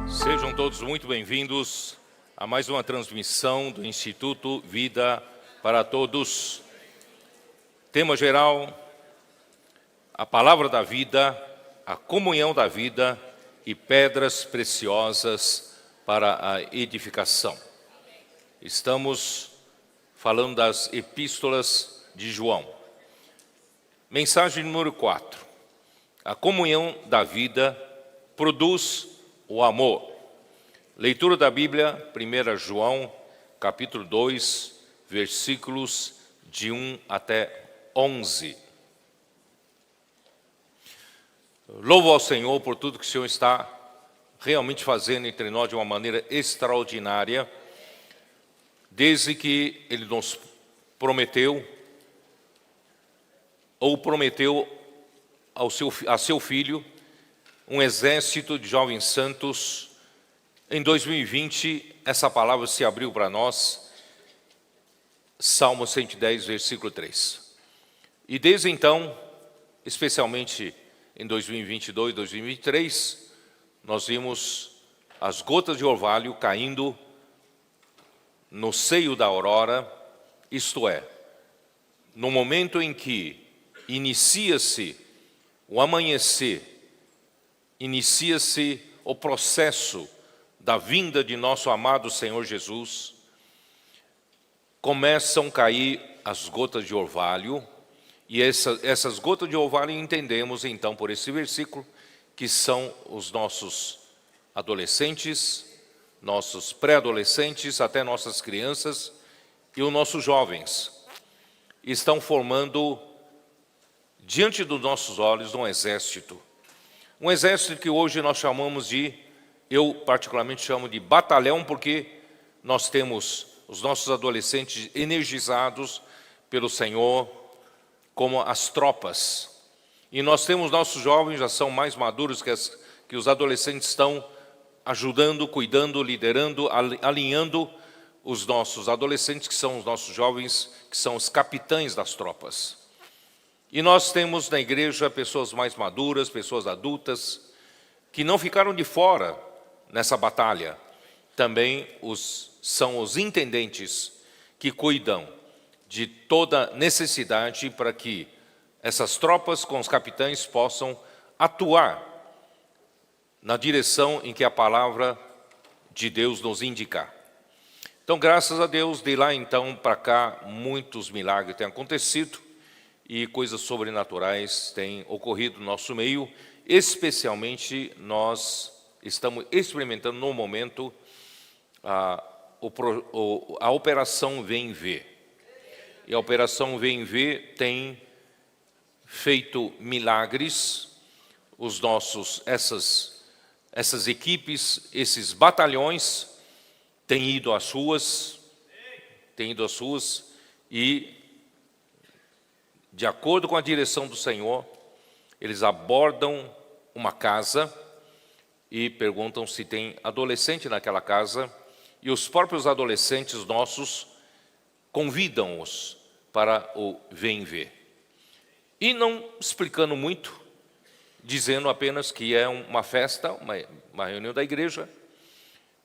Sejam todos muito bem-vindos a mais uma transmissão do Instituto Vida para Todos. Tema geral: a palavra da vida, a comunhão da vida e pedras preciosas para a edificação. Estamos falando das epístolas de João. Mensagem número 4. A comunhão da vida produz o amor. Leitura da Bíblia, 1 João, capítulo 2, versículos de 1 até 11. Louvo ao Senhor por tudo que o Senhor está realmente fazendo entre nós de uma maneira extraordinária, desde que Ele nos prometeu, ou prometeu a seu Filho, um exército de jovens santos. Em 2020, essa palavra se abriu para nós, Salmo 110, versículo 3. E desde então, especialmente em 2022, 2023, nós vimos as gotas de orvalho caindo no seio da aurora, isto é, no momento em que inicia-se o amanhecer, inicia-se o processo da vinda de nosso amado Senhor Jesus, começam a cair as gotas de orvalho, e essas gotas de orvalho entendemos então por esse versículo que são os nossos adolescentes, nossos pré-adolescentes, até nossas crianças e os nossos jovens. Estão formando diante dos nossos olhos um exército que hoje nós chamamos de, eu particularmente chamo de batalhão, porque nós temos os nossos adolescentes energizados pelo Senhor como as tropas. E nós temos nossos jovens, já são mais maduros que os adolescentes, estão ajudando, cuidando, liderando, alinhando os nossos adolescentes, que são os nossos jovens, que são os capitães das tropas. E nós temos na igreja pessoas mais maduras, pessoas adultas, que não ficaram de fora nessa batalha. Também são os intendentes que cuidam de toda necessidade para que essas tropas com os capitães possam atuar na direção em que a palavra de Deus nos indicar. Então, graças a Deus, de lá então para cá, muitos milagres têm acontecido e coisas sobrenaturais têm ocorrido no nosso meio, especialmente nós estamos experimentando no momento a operação Vem Ver. E a operação Vem Ver tem feito milagres. Essas equipes, esses batalhões têm ido às ruas e, de acordo com a direção do Senhor, eles abordam uma casa e perguntam se tem adolescente naquela casa, e os próprios adolescentes nossos convidam-os para o Vem Ver. E não explicando muito, dizendo apenas que é uma festa, uma reunião da igreja,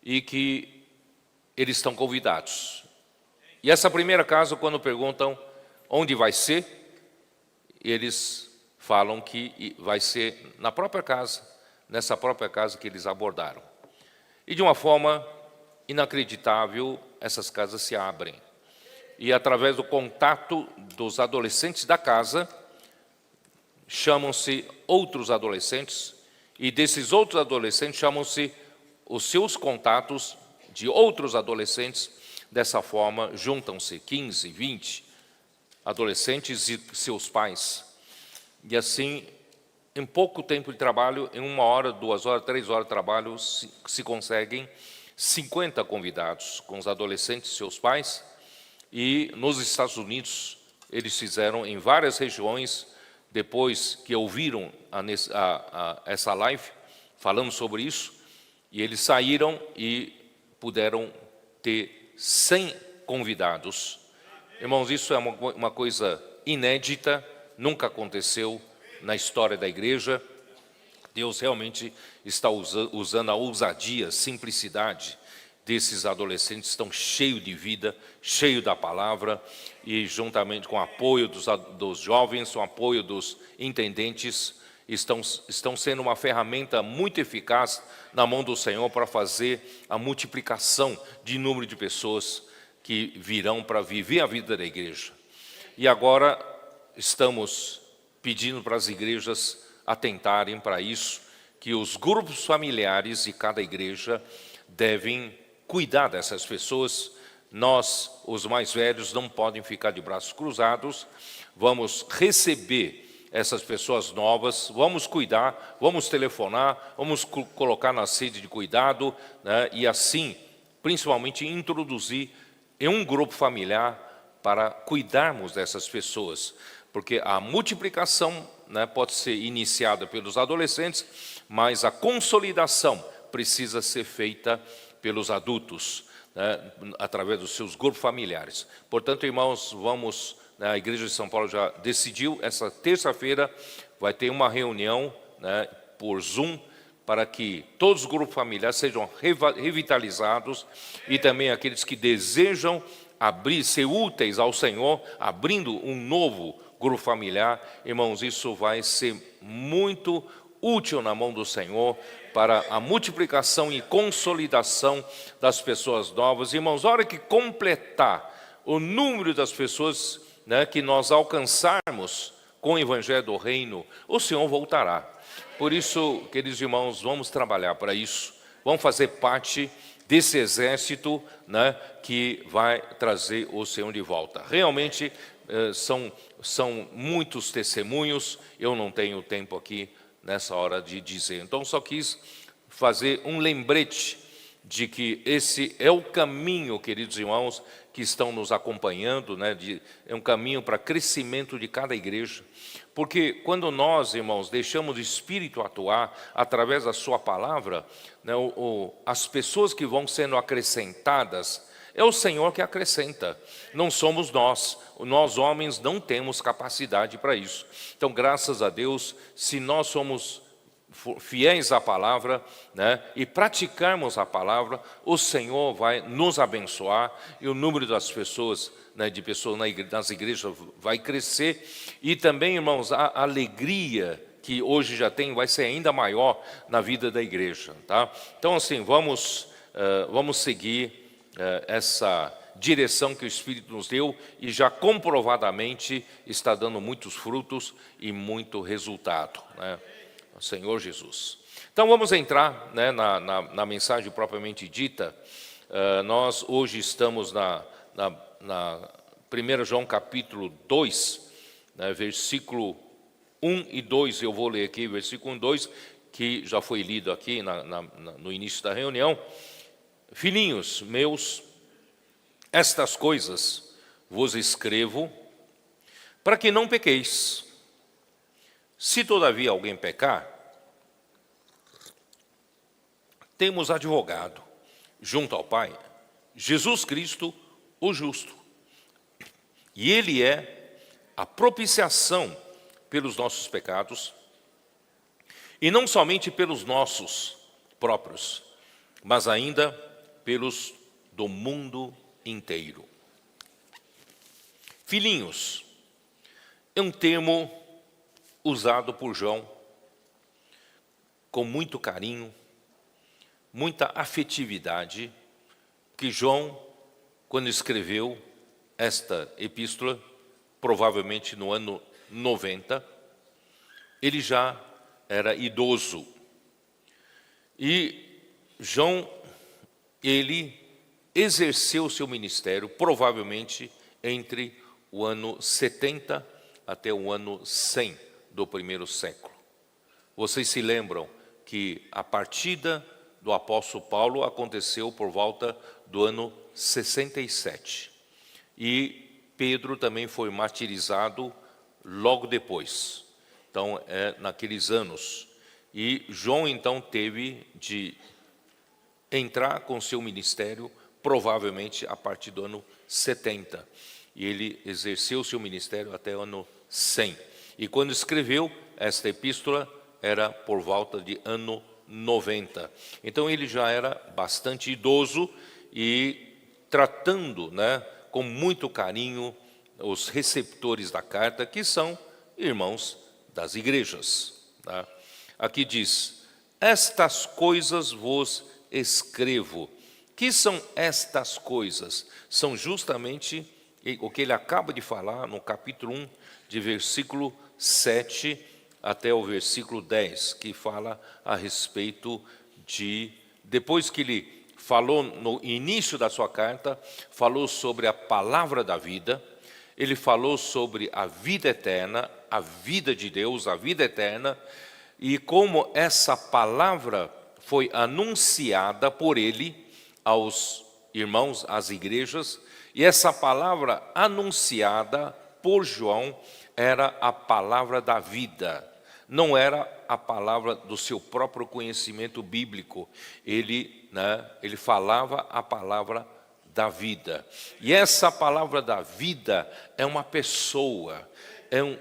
e que eles estão convidados. E essa primeira casa, quando perguntam onde vai ser, eles falam que vai ser na própria casa, nessa própria casa que eles abordaram. E de uma forma inacreditável, essas casas se abrem. E através do contato dos adolescentes da casa, chamam-se outros adolescentes, e desses outros adolescentes chamam-se os seus contatos de outros adolescentes. Dessa forma, juntam-se 15, 20 adolescentes e seus pais. E assim, em pouco tempo de trabalho, em 1 hora, 2 horas, 3 horas de trabalho, se conseguem 50 convidados com os adolescentes e seus pais. E nos Estados Unidos, eles fizeram em várias regiões depois que ouviram essa live, falando sobre isso, e eles saíram e puderam ter 100 convidados. Irmãos, isso é uma coisa inédita, nunca aconteceu na história da igreja. Deus realmente está usando a ousadia, simplicidade desses adolescentes, estão cheios de vida, cheios da palavra, e juntamente com o apoio dos jovens, com o apoio dos intendentes, estão sendo uma ferramenta muito eficaz na mão do Senhor para fazer a multiplicação de número de pessoas que virão para viver a vida da igreja. E agora estamos pedindo para as igrejas atentarem para isso, que os grupos familiares de cada igreja devem cuidar dessas pessoas. Nós, os mais velhos, não podem ficar de braços cruzados, vamos receber essas pessoas novas, vamos cuidar, vamos telefonar, vamos colocar na sede de cuidado, né, e assim, principalmente, introduzir em um grupo familiar para cuidarmos dessas pessoas, porque a multiplicação, né, pode ser iniciada pelos adolescentes, mas a consolidação precisa ser feita pelos adultos, né, através dos seus grupos familiares. Portanto, irmãos, vamos, né, a Igreja de São Paulo já decidiu, essa terça-feira vai ter uma reunião, né, por Zoom, para que todos os grupos familiares sejam revitalizados, e também aqueles que desejam ser úteis ao Senhor, abrindo um novo grupo familiar. Irmãos, isso vai ser muito útil na mão do Senhor para a multiplicação e consolidação das pessoas novas. Irmãos, a hora que completar o número das pessoas, né, que nós alcançarmos com o Evangelho do Reino, o Senhor voltará. Por isso, queridos irmãos, vamos trabalhar para isso, vamos fazer parte desse exército, né, que vai trazer o Senhor de volta. Realmente, são muitos testemunhos, eu não tenho tempo aqui nessa hora de dizer. Então, só quis fazer um lembrete de que esse é o caminho, queridos irmãos, que estão nos acompanhando, né, é um caminho para crescimento de cada igreja. Porque quando nós, irmãos, deixamos o Espírito atuar através da sua palavra, né, as pessoas que vão sendo acrescentadas, é o Senhor que acrescenta, não somos nós. Nós homens não temos capacidade para isso. Então, graças a Deus, se nós somos fiéis à palavra, né, e praticarmos a palavra, o Senhor vai nos abençoar, e o número das pessoas, né, de pessoas nas igrejas vai crescer, e também, irmãos, a alegria que hoje já tem vai ser ainda maior na vida da igreja, tá? Então, assim, vamos seguir essa direção que o Espírito nos deu, e já comprovadamente está dando muitos frutos e muito resultado, né? O Senhor Jesus. Então vamos entrar, né, na mensagem propriamente dita. Nós hoje estamos na 1 João capítulo 2, né, versículo 1 e 2, eu vou ler aqui, versículo 1 e 2, que já foi lido aqui no início da reunião. Filhinhos meus, estas coisas vos escrevo para que não pequeis. Se todavia alguém pecar, temos advogado junto ao Pai, Jesus Cristo, o justo. E Ele é a propiciação pelos nossos pecados, e não somente pelos nossos próprios, mas ainda pelos do mundo inteiro. Filhinhos, é um termo usado por João com muito carinho, muita afetividade, que João, quando escreveu esta epístola, provavelmente no ano 90, ele já era idoso. E João, ele exerceu seu ministério, provavelmente entre o ano 70 até o ano 100 do primeiro século. Vocês se lembram que a partida do apóstolo Paulo aconteceu por volta do ano 67. E Pedro também foi martirizado logo depois. Então, naqueles anos. E João, então, teve de entrar com seu ministério, provavelmente a partir do ano 70. E ele exerceu seu ministério até o ano 100. E quando escreveu esta epístola, era por volta de ano 90. Então, ele já era bastante idoso e tratando, com muito carinho os receptores da carta, que são irmãos das igrejas. Tá? Aqui diz: estas coisas vos escrevo. Que são estas coisas? São justamente o que ele acaba de falar no capítulo 1, de versículo 7 até o versículo 10, que fala a respeito de, depois que ele falou no início da sua carta, falou sobre a palavra da vida, ele falou sobre a vida eterna, a vida de Deus, a vida eterna, e como essa palavra foi anunciada por ele aos irmãos, às igrejas, e essa palavra anunciada por João era a palavra da vida, não era a palavra do seu próprio conhecimento bíblico. Ele falava a palavra da vida. E essa palavra da vida é uma pessoa,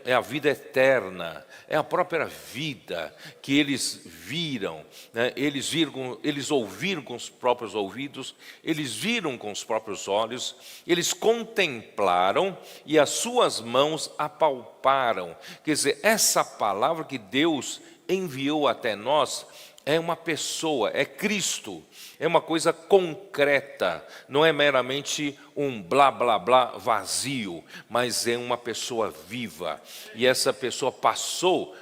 é a vida eterna, é a própria vida que eles viram, eles ouviram com os próprios ouvidos, eles viram com os próprios olhos, eles contemplaram e as suas mãos apalparam. Quer dizer, essa palavra que Deus enviou até nós é uma pessoa, é Cristo, é uma coisa concreta, não é meramente um blá blá blá vazio, mas é uma pessoa viva. E essa pessoa passou,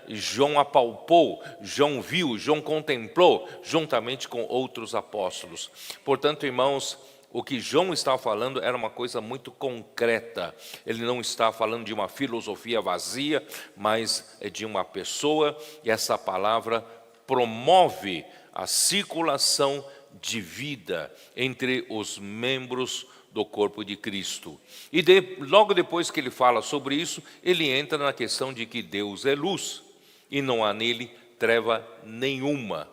João apalpou, João viu, João contemplou, juntamente com outros apóstolos. Portanto, irmãos, o que João estava falando era uma coisa muito concreta. Ele não estava falando de uma filosofia vazia, mas é de uma pessoa, e essa palavra promove a circulação de vida entre os membros do corpo de Cristo. E logo depois que ele fala sobre isso, ele entra na questão de que Deus é luz e não há nele treva nenhuma.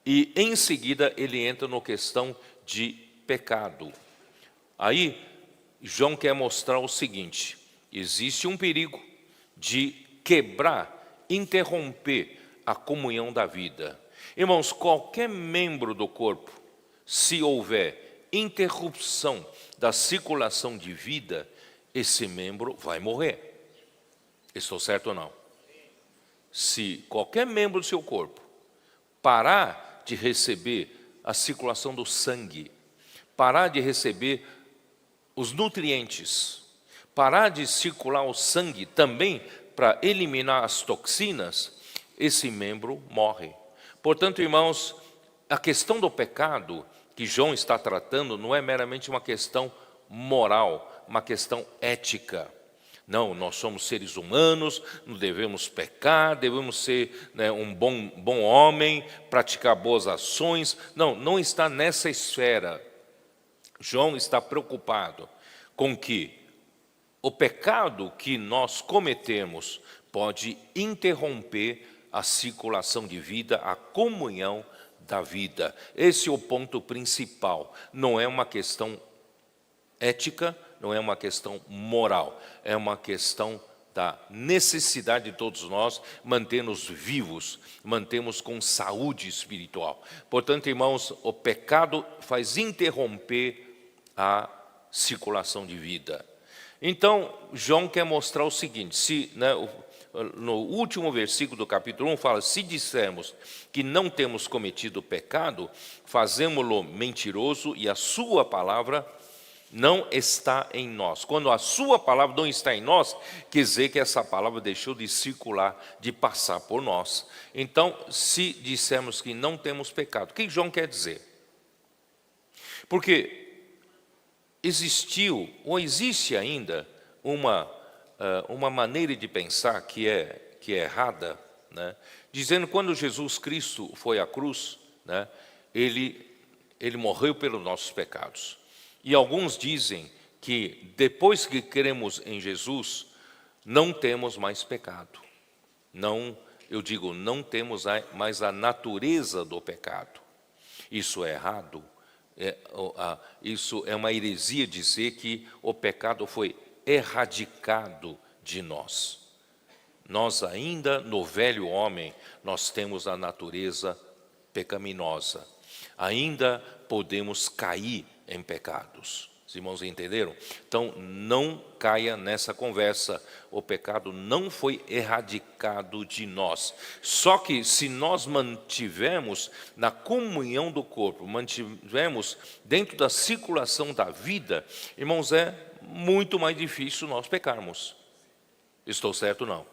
E em seguida ele entra na questão de pecado. Aí João quer mostrar o seguinte: existe um perigo de quebrar, interromper a comunhão da vida. Irmãos, qualquer membro do corpo, se houver interrupção da circulação de vida, esse membro vai morrer. Estou certo ou não? Se qualquer membro do seu corpo parar de receber a circulação do sangue, parar de receber os nutrientes, parar de circular o sangue também para eliminar as toxinas, esse membro morre. Portanto, irmãos, a questão do pecado que João está tratando não é meramente uma questão moral, uma questão ética. Não, nós somos seres humanos, não devemos pecar, devemos ser um bom homem, praticar boas ações. Não, não está nessa esfera. João está preocupado com que o pecado que nós cometemos pode interromper a circulação de vida, a comunhão da vida. Esse é o ponto principal. Não é uma questão ética, não é uma questão moral, é uma questão da necessidade de todos nós manter-nos vivos, mantermos com saúde espiritual. Portanto, irmãos, o pecado faz interromper a circulação de vida. Então, João quer mostrar o seguinte, no último versículo do capítulo 1 fala: se dissermos que não temos cometido pecado, fazemo-lo mentiroso e a sua palavra não está em nós. Quando a sua palavra não está em nós, quer dizer que essa palavra deixou de circular, de passar por nós. Então, se dissermos que não temos pecado, o que João quer dizer? Porque existiu, ou existe ainda, uma maneira de pensar que é errada, dizendo que quando Jesus Cristo foi à cruz, ele morreu pelos nossos pecados. E alguns dizem que depois que cremos em Jesus, não temos mais pecado. Não, eu digo, não temos mais a natureza do pecado. Isso é errado. Isso é uma heresia dizer que o pecado foi erradicado de nós. Nós ainda, no velho homem, nós temos a natureza pecaminosa. Ainda podemos cair em pecados. Os irmãos entenderam? Então, não caia nessa conversa. O pecado não foi erradicado de nós. Só que se nós mantivermos na comunhão do corpo, mantivermos dentro da circulação da vida, irmãos, é muito mais difícil nós pecarmos. Estou certo ou não?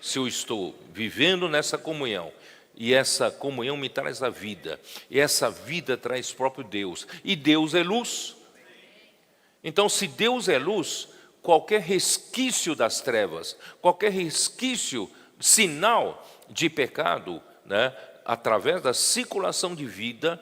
Se eu estou vivendo nessa comunhão, e essa comunhão me traz a vida, e essa vida traz próprio Deus, e Deus é luz. Então, se Deus é luz, qualquer resquício das trevas, qualquer resquício, sinal de pecado, né, através da circulação de vida,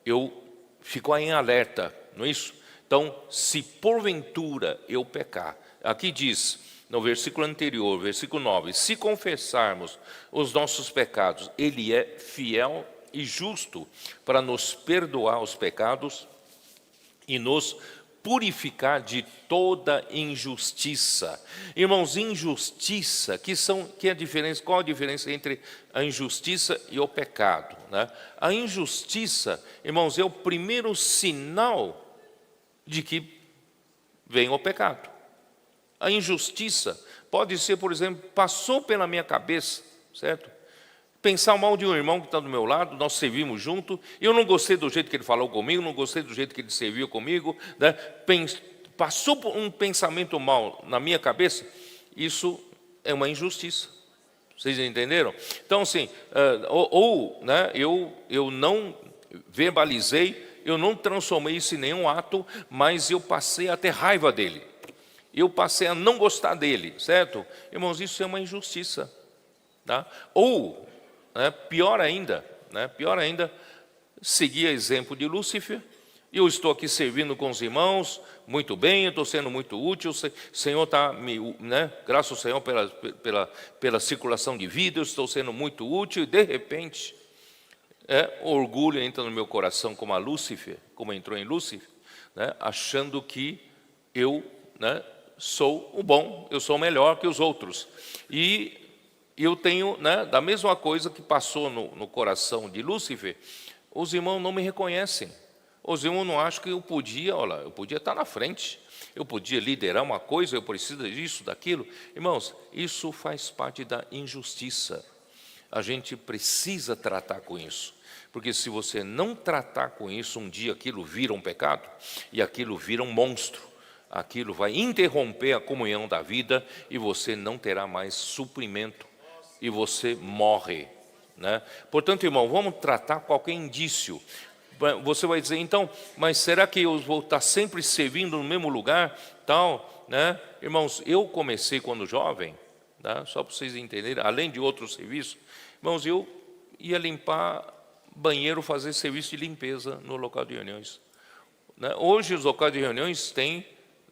eu fico em alerta, não é isso? Então, se porventura eu pecar, aqui diz, no versículo anterior, versículo 9, se confessarmos os nossos pecados, Ele é fiel e justo para nos perdoar os pecados e nos purificar de toda injustiça. Irmãos, injustiça, que é a diferença, qual a diferença entre a injustiça e o pecado, né? A injustiça, irmãos, é o primeiro sinal de que vem o pecado. A injustiça pode ser, por exemplo, passou pela minha cabeça, certo? Pensar mal de um irmão que está do meu lado, nós servimos junto, eu não gostei do jeito que ele falou comigo, não gostei do jeito que ele serviu comigo, né? Passou por um pensamento mal na minha cabeça, isso é uma injustiça. Vocês entenderam? Então, assim, né, eu não verbalizei, eu não transformei isso em nenhum ato, mas eu passei a ter raiva dele. Eu passei a não gostar dele, certo? Irmãos, isso é uma injustiça. Tá? Ou, né, pior ainda, seguir o exemplo de Lúcifer. Eu estou aqui servindo com os irmãos, muito bem, eu estou sendo muito útil, o Senhor está né, graças ao Senhor pela circulação de vida, eu estou sendo muito útil, e de repente, o orgulho entra no meu coração como a Lúcifer, como entrou em Lúcifer, né, achando que eu, né, sou o bom, eu sou melhor que os outros. E eu tenho, né, da mesma coisa que passou no coração de Lúcifer, os irmãos não me reconhecem. Os irmãos não acham que eu podia estar na frente, eu podia liderar uma coisa, eu preciso disso, daquilo. Irmãos, isso faz parte da injustiça. A gente precisa tratar com isso. Porque se você não tratar com isso, um dia aquilo vira um pecado e aquilo vira um monstro. Aquilo vai interromper a comunhão da vida e você não terá mais suprimento e você morre, né? Portanto, irmão, vamos tratar qualquer indício. Você vai dizer, então, mas será que eu vou estar sempre servindo no mesmo lugar, tal, né? Irmãos, eu comecei quando jovem, tá? Só para vocês entenderem, além de outros serviços, irmãos, eu ia limpar banheiro, fazer serviço de limpeza no local de reuniões, né? Hoje os locais de reuniões têm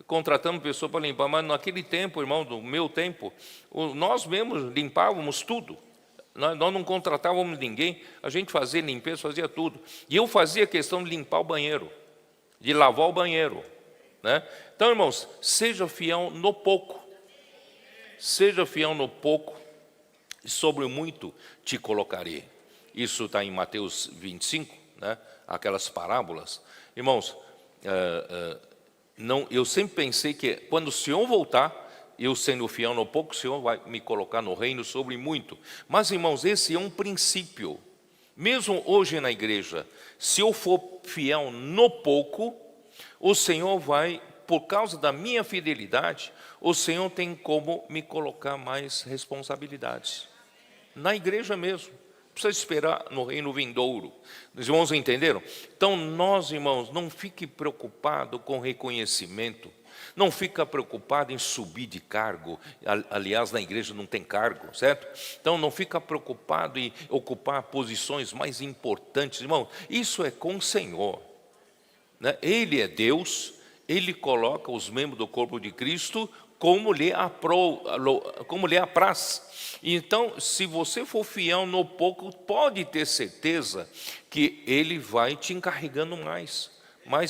contratando pessoa para limpar, mas naquele tempo, irmão, do meu tempo, nós mesmos limpávamos tudo. Nós não contratávamos ninguém, a gente fazia limpeza, fazia tudo. E eu fazia questão de limpar o banheiro, de lavar o banheiro, né? Então, irmãos, seja fiel no pouco. Seja fiel no pouco, e sobre o muito te colocarei. Isso está em Mateus 25, né? Aquelas parábolas. Irmãos, eu sempre pensei que quando o Senhor voltar, eu sendo fiel no pouco, o Senhor vai me colocar no reino sobre muito. Mas, irmãos, esse é um princípio. Mesmo hoje na igreja, se eu for fiel no pouco, o Senhor vai, por causa da minha fidelidade, o Senhor tem como me colocar mais responsabilidades. Na igreja mesmo. Precisa esperar no reino vindouro. Os irmãos entenderam? Então, nós, irmãos, não fique preocupado com reconhecimento. Não fica preocupado em subir de cargo. Aliás, na igreja não tem cargo, certo? Então, não fica preocupado em ocupar posições mais importantes. Irmão, isso é com o Senhor, né? Ele é Deus, Ele coloca os membros do corpo de Cristo como lhe apraz. Então, se você for fiel no pouco, pode ter certeza que Ele vai te encarregando mais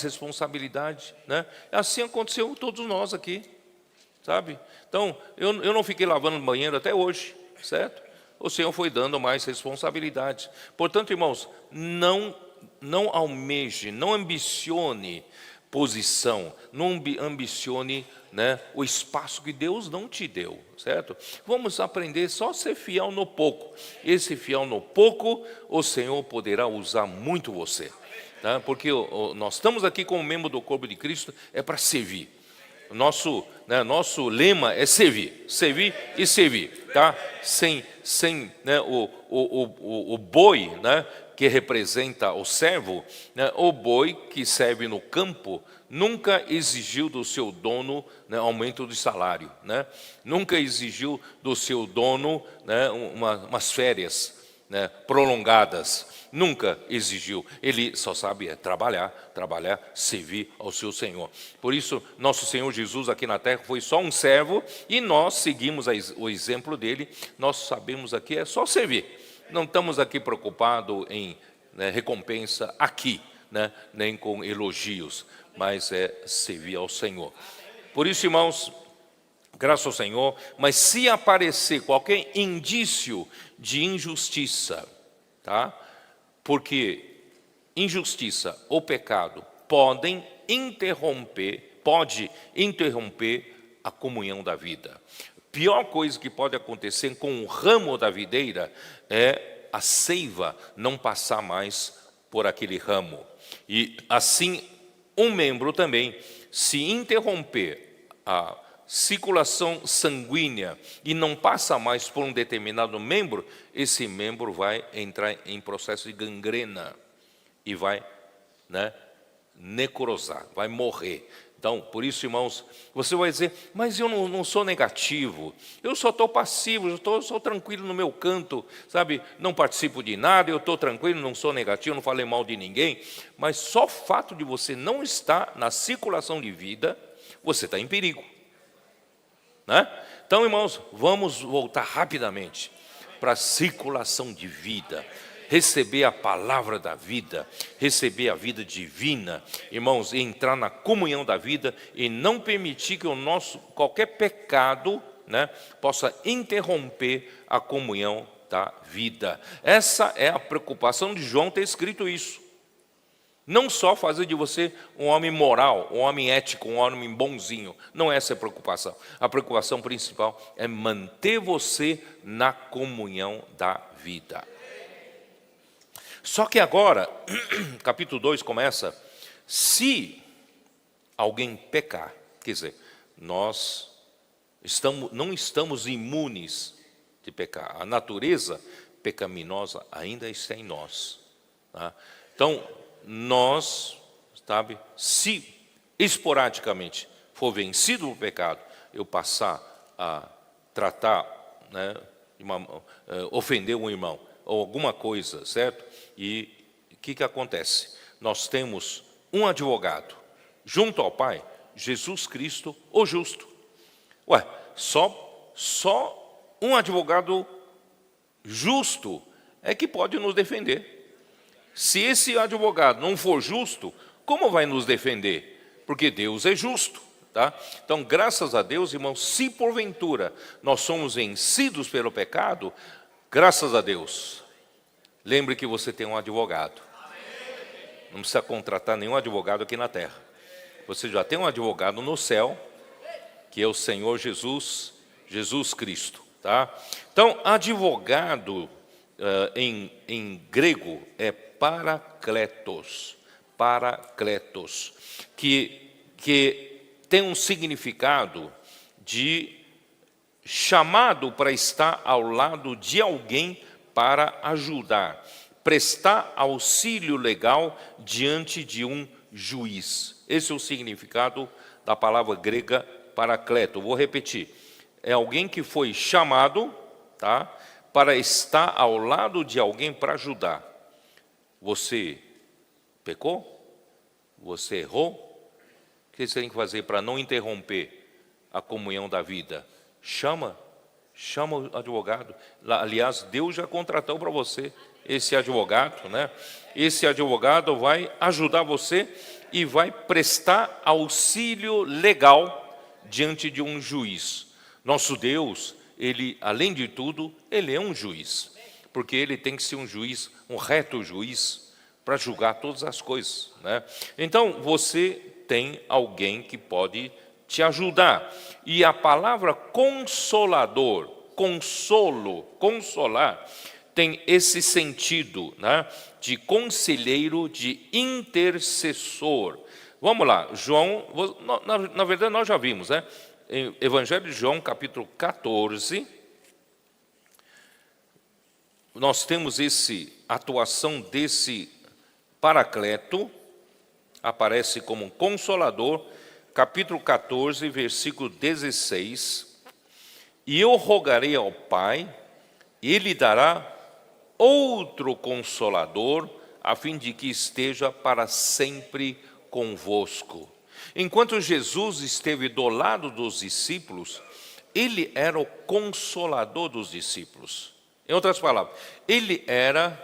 responsabilidade, né? Assim aconteceu com todos nós aqui, sabe? Então, eu não fiquei lavando banheiro até hoje, certo? O Senhor foi dando mais responsabilidade. Portanto, irmãos, não almeje, não ambicione posição, não ambicione, né, o espaço que Deus não te deu, certo? Vamos aprender só a ser fiel no pouco. Esse fiel no pouco, o Senhor poderá usar muito você, tá? Porque nós estamos aqui como membro do corpo de Cristo, é para servir. Nosso lema é servir e servir, tá? Sem né, o boi, né, que representa o servo, né, o boi que serve no campo nunca exigiu do seu dono, né, aumento de salário, né? Nunca exigiu do seu dono, né, umas férias, né, prolongadas. Nunca exigiu. Ele só sabe trabalhar, servir ao seu Senhor. Por isso, nosso Senhor Jesus aqui na terra foi só um servo e nós seguimos o exemplo dele. Nós sabemos aqui é só servir. Não estamos aqui preocupados em, né, recompensa aqui, né, nem com elogios, mas é servir ao Senhor. Por isso, irmãos, graças ao Senhor, mas se aparecer qualquer indício de injustiça, tá? Porque injustiça ou pecado pode interromper a comunhão da vida. A pior coisa que pode acontecer com o ramo da videira é a seiva não passar mais por aquele ramo. E assim, um membro também, se interromper a circulação sanguínea e não passa mais por um determinado membro, esse membro vai entrar em processo de gangrena e vai, né, necrosar, vai morrer. Então, por isso, irmãos, você vai dizer, mas eu não sou negativo, eu só estou passivo, eu sou tranquilo no meu canto, sabe? Não participo de nada, eu estou tranquilo, não sou negativo, não falei mal de ninguém. Mas só o fato de você não estar na circulação de vida, você está em perigo, né? Então, irmãos, vamos voltar rapidamente para a circulação de vida, receber a palavra da vida, receber a vida divina, irmãos, e entrar na comunhão da vida e não permitir que qualquer pecado, né, possa interromper a comunhão da vida. Essa é a preocupação de João ter escrito isso. Não só fazer de você um homem moral, um homem ético, um homem bonzinho. Não é essa a preocupação. A preocupação principal é manter você na comunhão da vida. Só que agora, capítulo 2 começa, se alguém pecar, quer dizer, nós não estamos imunes de pecar. A natureza pecaminosa ainda está em nós, tá? Então, nós, sabe, se esporadicamente for vencido o pecado, eu passar a tratar, né, ofender um irmão, ou alguma coisa, certo? E o que acontece? Nós temos um advogado, junto ao Pai, Jesus Cristo, o justo. Ué, só um advogado justo é que pode nos defender. Se esse advogado não for justo, como vai nos defender? Porque Deus é justo, tá? Então, graças a Deus, irmãos, se porventura nós somos vencidos pelo pecado, graças a Deus, lembre que você tem um advogado. Não precisa contratar nenhum advogado aqui na terra. Você já tem um advogado no céu, que é o Senhor Jesus Cristo, tá? Então, advogado em grego é parakletos, que tem um significado de chamado para estar ao lado de alguém para ajudar, prestar auxílio legal diante de um juiz. Esse é o significado da palavra grega parakleto. Vou repetir. É alguém que foi chamado, tá, para estar ao lado de alguém para ajudar. Você pecou? Você errou? O que você tem que fazer para não interromper a comunhão da vida? Chama o advogado. Aliás, Deus já contratou para você esse advogado, né? Esse advogado vai ajudar você e vai prestar auxílio legal diante de um juiz. Nosso Deus, ele, além de tudo, ele é um juiz, porque ele tem que ser um juiz, um reto juiz, para julgar todas as coisas, né? Então, você tem alguém que pode te ajudar. E a palavra consolador, consolo, consolar, tem esse sentido, né, de conselheiro, de intercessor. Vamos lá, João, na verdade nós já vimos, né? Em Evangelho de João, capítulo 14, nós temos atuação desse Paracleto, aparece como um consolador, capítulo 14, versículo 16. E eu rogarei ao Pai, e Ele dará outro Consolador, a fim de que esteja para sempre convosco. Enquanto Jesus esteve do lado dos discípulos, Ele era o Consolador dos discípulos. Em outras palavras, Ele era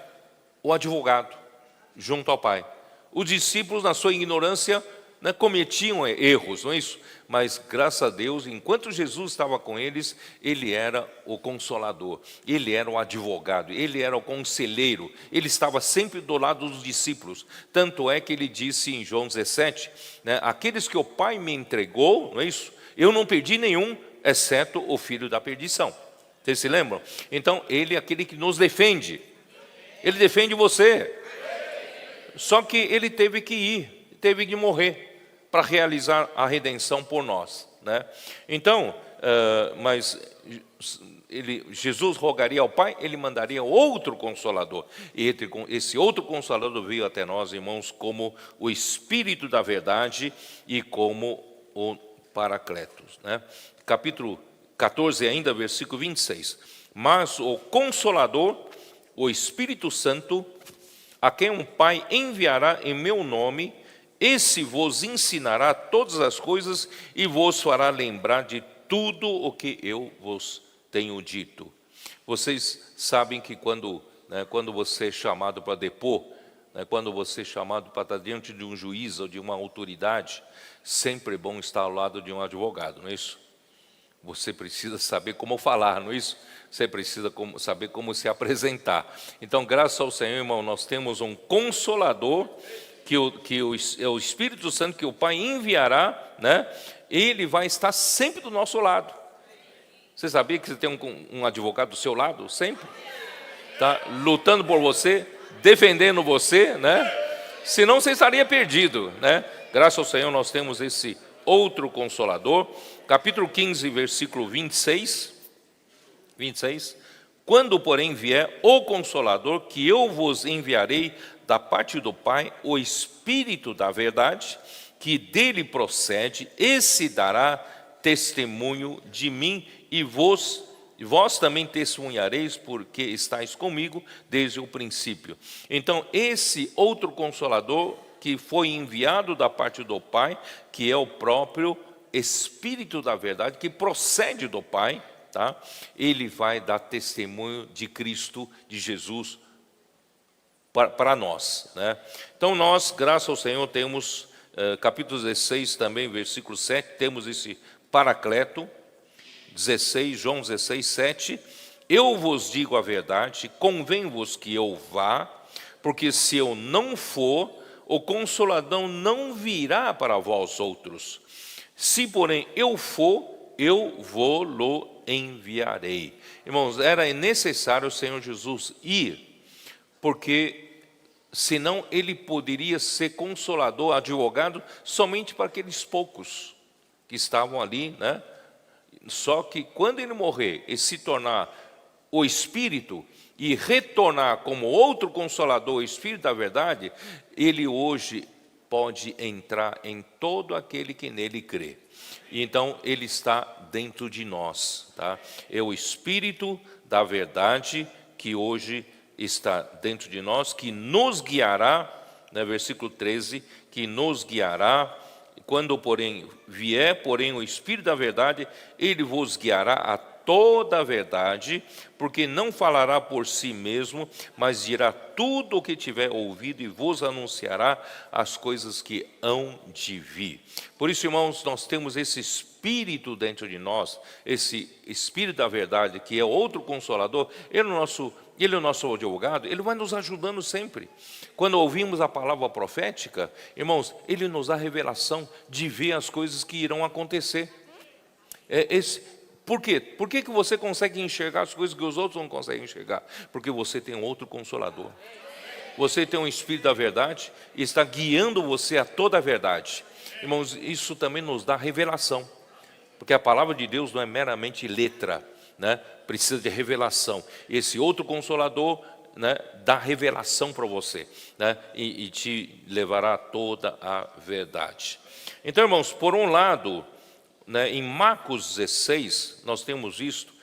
o advogado junto ao Pai. Os discípulos, na sua ignorância, né, cometiam erros, não é isso? Mas, graças a Deus, enquanto Jesus estava com eles, Ele era o Consolador, Ele era o advogado, Ele era o conselheiro, Ele estava sempre do lado dos discípulos. Tanto é que Ele disse em João 17, né, aqueles que o Pai me entregou, não é isso? Eu não perdi nenhum, exceto o filho da perdição. Vocês se lembram? Então, Ele é aquele que nos defende. Ele defende você. Só que Ele teve que ir, teve que morrer para realizar a redenção por nós, né? Então, mas Jesus rogaria ao Pai, Ele mandaria outro Consolador. E esse outro Consolador veio até nós, irmãos, como o Espírito da verdade e como o Paracletos, né? Capítulo 14 ainda, versículo 26. Mas o Consolador, o Espírito Santo, a quem um Pai enviará em meu nome, esse vos ensinará todas as coisas e vos fará lembrar de tudo o que eu vos tenho dito. Vocês sabem que quando você é chamado para depor, né, quando você é chamado para estar diante de um juiz ou de uma autoridade, sempre é bom estar ao lado de um advogado, não é isso? Você precisa saber como falar, não é isso? Você precisa saber como se apresentar. Então, graças ao Senhor, irmão, nós temos um Consolador, que é o Espírito Santo, que o Pai enviará, né? Ele vai estar sempre do nosso lado. Você sabia que você tem um advogado do seu lado, sempre? Tá lutando por você, defendendo você, né? Senão você estaria perdido, né? Graças ao Senhor nós temos esse outro Consolador. Capítulo 15, versículo 26. Quando, porém, vier o Consolador, que eu vos enviarei da parte do Pai, o Espírito da verdade, que dele procede, esse dará testemunho de mim, e vós também testemunhareis, porque estáis comigo desde o princípio. Então, esse outro Consolador, que foi enviado da parte do Pai, que é o próprio Espírito da verdade, que procede do Pai, tá? Ele vai dar testemunho de Cristo, de Jesus, para nós, né? Então nós, graças ao Senhor, temos capítulo 16 também, versículo 7, temos esse Paracleto, 16, João 16, 7. Eu vos digo a verdade, convém-vos que eu vá, porque se eu não for, o Consolador não virá para vós outros. Se, porém, eu for, eu vou-lo enviarei. Irmãos, era necessário o Senhor Jesus ir, porque senão ele poderia ser consolador, advogado, somente para aqueles poucos que estavam ali, né? Só que quando ele morrer e se tornar o Espírito e retornar como outro Consolador, o Espírito da verdade, ele hoje pode entrar em todo aquele que nele crê. E então ele está dentro de nós, tá? É o Espírito da verdade que hoje está dentro de nós, que nos guiará, né, versículo 13, que nos guiará Quando, porém, vier, o Espírito da verdade, ele vos guiará a toda a verdade, porque não falará por si mesmo, mas dirá tudo o que tiver ouvido e vos anunciará as coisas que hão de vir. Por isso, irmãos, nós temos esse Espírito dentro de nós, esse Espírito da verdade, que é outro Consolador. Ele é o nosso advogado, ele vai nos ajudando sempre. Quando ouvimos a palavra profética, irmãos, ele nos dá revelação de ver as coisas que irão acontecer. Por quê? Por que você consegue enxergar as coisas que os outros não conseguem enxergar? Porque você tem um outro Consolador. Você tem um Espírito da verdade e está guiando você a toda a verdade. Irmãos, isso também nos dá revelação. Porque a palavra de Deus não é meramente letra, né? Precisa de revelação. Esse outro Consolador, né, dá revelação para você, né? E te levará a toda a verdade. Então, irmãos, por um lado, né, em Marcos 16, nós temos visto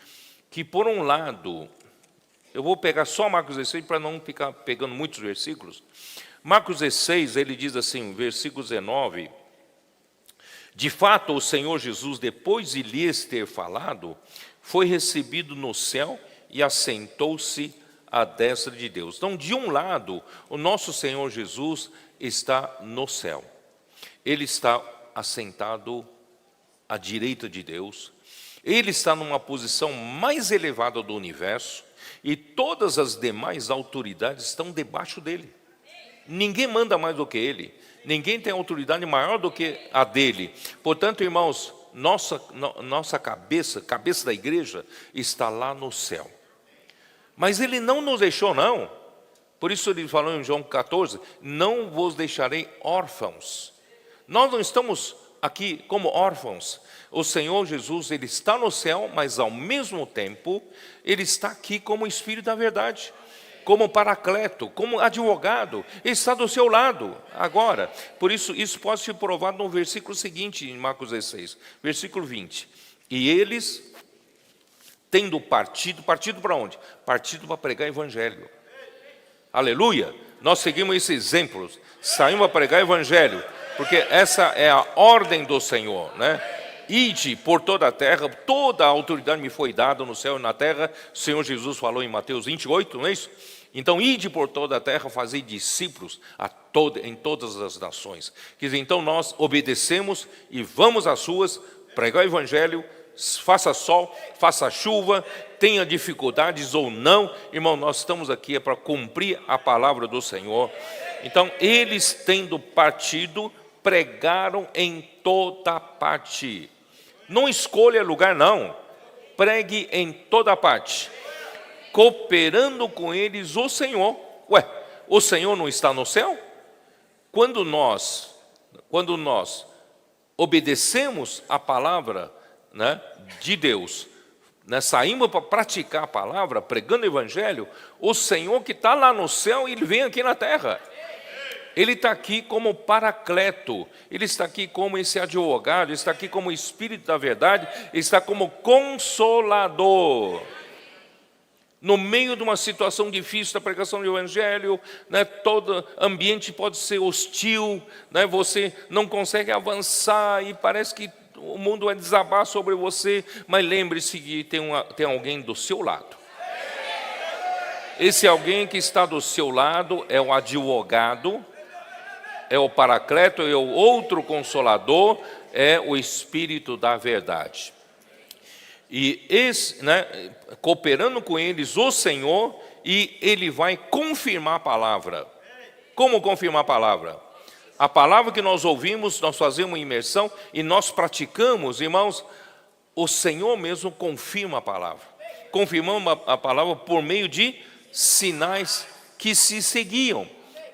que, por um lado, eu vou pegar só Marcos 16 para não ficar pegando muitos versículos. Marcos 16, ele diz assim, versículo 19: de fato, o Senhor Jesus, depois de lhes ter falado, foi recebido no céu e assentou-se à destra de Deus. Então, de um lado, o nosso Senhor Jesus está no céu. Ele está assentado à direita de Deus. Ele está numa posição mais elevada do universo e todas as demais autoridades estão debaixo dele. Ninguém manda mais do que ele. Ninguém tem autoridade maior do que a dele. Portanto, irmãos, nossa cabeça da igreja está lá no céu. Mas ele não nos deixou, não. Por isso ele falou em João 14, não vos deixarei órfãos. Nós não estamos aqui como órfãos. O Senhor Jesus, ele está no céu, mas ao mesmo tempo, ele está aqui como Espírito da verdade, como paracleto, como advogado. Ele está do seu lado agora. Por isso, isso pode ser provado no versículo seguinte, em Marcos 16, versículo 20. E eles, tendo partido para onde? Partido para pregar o evangelho. Aleluia! Nós seguimos esses exemplos, saímos a pregar o evangelho, porque essa é a ordem do Senhor, né? Ide por toda a terra, toda a autoridade me foi dada no céu e na terra. O Senhor Jesus falou em Mateus 28, não é isso? Então, ide por toda a terra, fazei discípulos em todas as nações. Quer dizer, então nós obedecemos e vamos às ruas, pregar o evangelho, faça sol, faça chuva, tenha dificuldades ou não, irmão, nós estamos aqui para cumprir a palavra do Senhor. Então, eles tendo partido, pregaram em toda parte. Não escolha lugar, não. Pregue em toda parte, cooperando com eles o Senhor. Ué, o Senhor não está no céu? Quando nós obedecemos a palavra, né, de Deus, né, saímos para praticar a palavra, pregando o evangelho, o Senhor que está lá no céu, ele vem aqui na terra. Ele está aqui como paracleto, ele está aqui como esse advogado, ele está aqui como Espírito da verdade, ele está como consolador. No meio de uma situação difícil da pregação do evangelho, né, todo ambiente pode ser hostil, né, você não consegue avançar e parece que o mundo vai desabar sobre você, mas lembre-se que tem alguém do seu lado. Esse alguém que está do seu lado é o advogado, é o paracleto, é o outro consolador, é o Espírito da verdade. E né, cooperando com eles o Senhor, e ele vai confirmar a palavra. Como confirmar a palavra? A palavra que nós ouvimos, nós fazemos uma imersão e nós praticamos, irmãos, o Senhor mesmo confirma a palavra. Confirmamos a palavra por meio de sinais que se seguiam.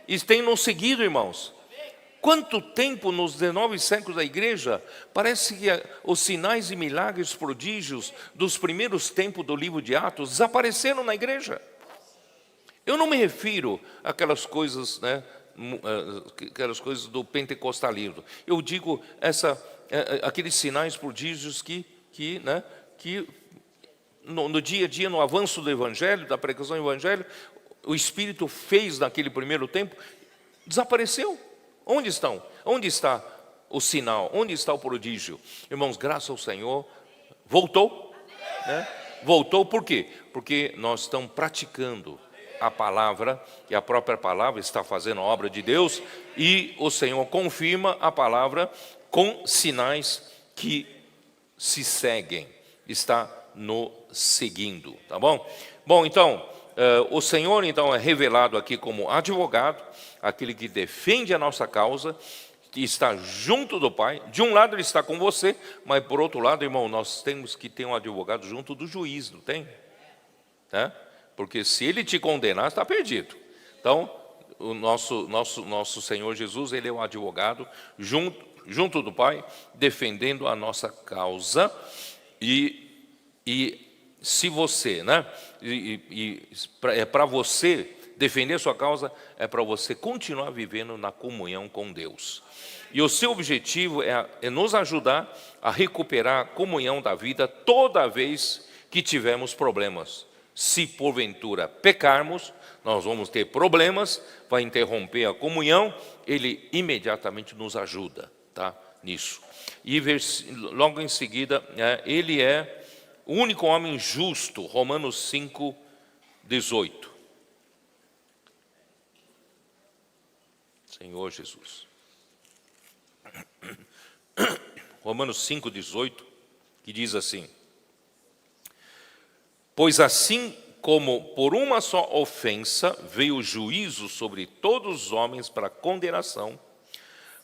E tem nos seguido, irmãos. Quanto tempo nos 19 séculos da igreja, parece que os sinais e milagres, prodígios dos primeiros tempos do livro de Atos desapareceram na igreja. Eu não me refiro àquelas coisas, né, aquelas coisas do pentecostalismo. Eu digo aqueles sinais, prodígios que no dia a dia, no avanço do evangelho, da pregação do evangelho, o Espírito fez naquele primeiro tempo, desapareceu. Onde estão? Onde está o sinal? Onde está o prodígio? Irmãos, graças ao Senhor, voltou, né? Voltou por quê? Porque nós estamos praticando a palavra, e a própria palavra está fazendo a obra de Deus, e o Senhor confirma a palavra com sinais que se seguem, está nos seguindo, tá bom? Bom, então, o Senhor então é revelado aqui como advogado, aquele que defende a nossa causa, que está junto do Pai. De um lado ele está com você, mas por outro lado, irmão, nós temos que ter um advogado junto do juiz, não tem? Né? Porque se ele te condenar, está perdido. Então, o nosso Senhor Jesus, ele é um advogado junto do Pai, defendendo a nossa causa. E se você, né? É para você defender a sua causa, é para você continuar vivendo na comunhão com Deus. E o seu objetivo é nos ajudar a recuperar a comunhão da vida toda vez que tivermos problemas. Se porventura pecarmos, nós vamos ter problemas, vai interromper a comunhão, ele imediatamente nos ajuda, tá? Nisso. E logo em seguida, ele é o único homem justo, Romanos 5, 18. Senhor Jesus. Romanos 5, 18, que diz assim: pois assim como por uma só ofensa veio o juízo sobre todos os homens para condenação,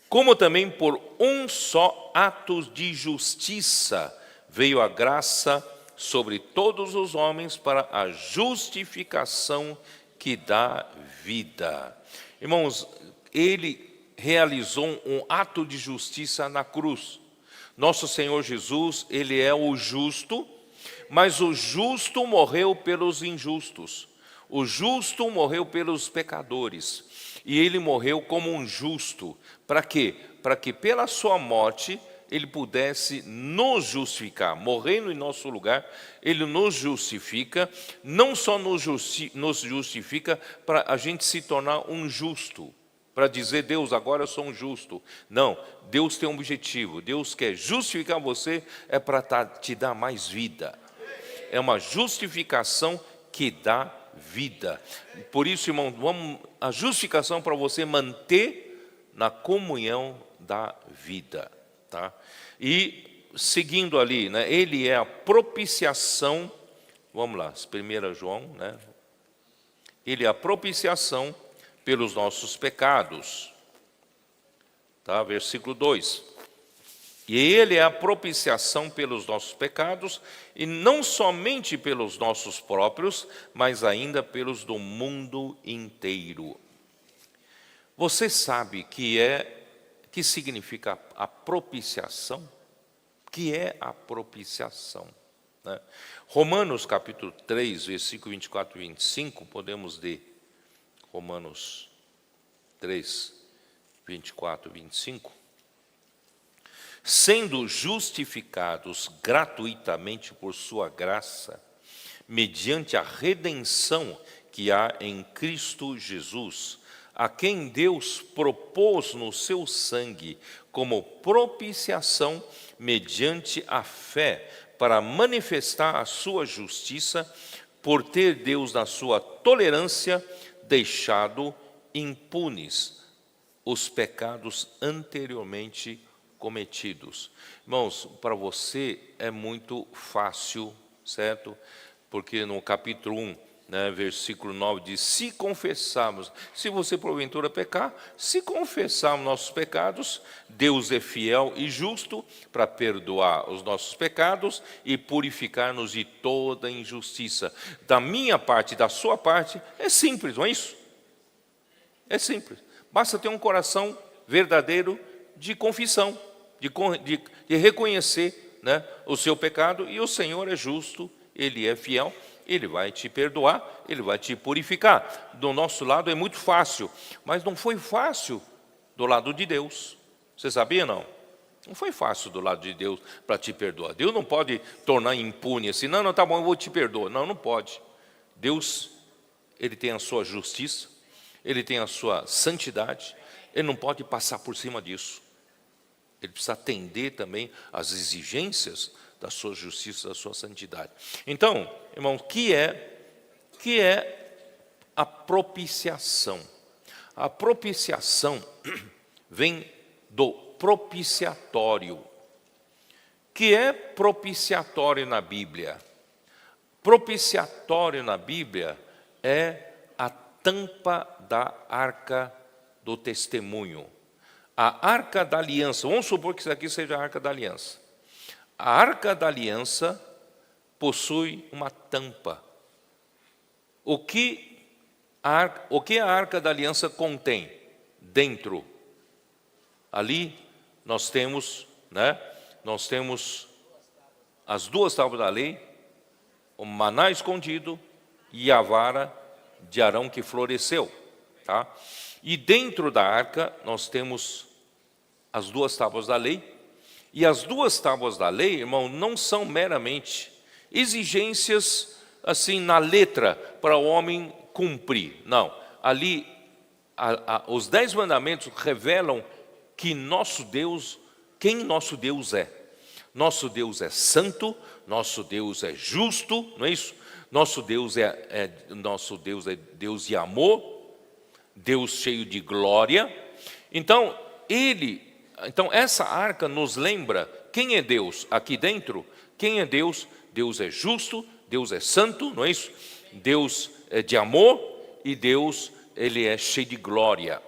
como também por um só ato de justiça veio a graça sobre todos os homens para a justificação que dá vida. Irmãos, ele realizou um ato de justiça na cruz. Nosso Senhor Jesus, ele é o justo, mas o justo morreu pelos injustos. O justo morreu pelos pecadores. E ele morreu como um justo. Para quê? Para que pela sua morte ele pudesse nos justificar. Morrendo em nosso lugar, ele nos justifica. Não só nos justifica para a gente se tornar um justo, para dizer, Deus, agora eu sou um justo. Não, Deus tem um objetivo. Deus quer justificar você, é para te dar mais vida. É uma justificação que dá vida. Por isso, irmão, a justificação para você manter na comunhão da vida. Tá? E seguindo ali, né, ele é a propiciação, vamos lá, 1 João, né? Ele é a propiciação pelos nossos pecados, tá? Versículo 2, e ele é a propiciação pelos nossos pecados, e não somente pelos nossos próprios, mas ainda pelos do mundo inteiro. Você sabe que significa a propiciação? Que é a propiciação, né? Romanos capítulo 3, versículo 24 e 25, podemos ler Romanos 3, 24 e 25. Sendo justificados gratuitamente por sua graça, mediante a redenção que há em Cristo Jesus, a quem Deus propôs no seu sangue como propiciação mediante a fé, para manifestar a sua justiça, por ter Deus na sua tolerância deixado impunes os pecados anteriormente cometidos. Irmãos, para você é muito fácil, certo? Porque no capítulo 1, né, versículo 9 diz, se confessarmos, se você porventura pecar, se confessarmos nossos pecados, Deus é fiel e justo para perdoar os nossos pecados e purificar-nos de toda injustiça. Da minha parte, da sua parte, é simples, não é isso? É simples. Basta ter um coração verdadeiro de confissão, de reconhecer, né, o seu pecado, e o Senhor é justo, Ele é fiel, Ele vai te perdoar, Ele vai te purificar. Do nosso lado é muito fácil, mas não foi fácil do lado de Deus. Você sabia, não? Não foi fácil do lado de Deus para te perdoar. Deus não pode tornar impune assim, não, tá bom, eu vou te perdoar. Não, não pode. Deus, Ele tem a sua justiça, Ele tem a sua santidade, Ele não pode passar por cima disso. Ele precisa atender também às exigências da sua justiça, da sua santidade. Então, irmão, que é a propiciação? A propiciação vem do propiciatório. Que é propiciatório na Bíblia? Propiciatório na Bíblia é a tampa da arca do testemunho. A arca da aliança, vamos supor que isso aqui seja a arca da aliança. A arca da aliança possui uma tampa. O que a arca da aliança contém dentro? Ali nós temos, nós temos as duas tábuas da lei, o maná escondido e a vara de Arão que floresceu, tá? E dentro da arca nós temos as duas tábuas da lei. E as duas tábuas da lei, irmão, não são meramente exigências assim na letra para o homem cumprir. Não, ali os 10 mandamentos revelam que nosso Deus, quem nosso Deus é. Nosso Deus é santo, nosso Deus é justo, não é isso? Nosso Deus é Deus de amor, Deus cheio de glória. Então essa arca nos lembra quem é Deus aqui dentro. Quem é Deus? Deus é justo, Deus é santo, não é isso? Deus é de amor e Deus, ele é cheio de glória.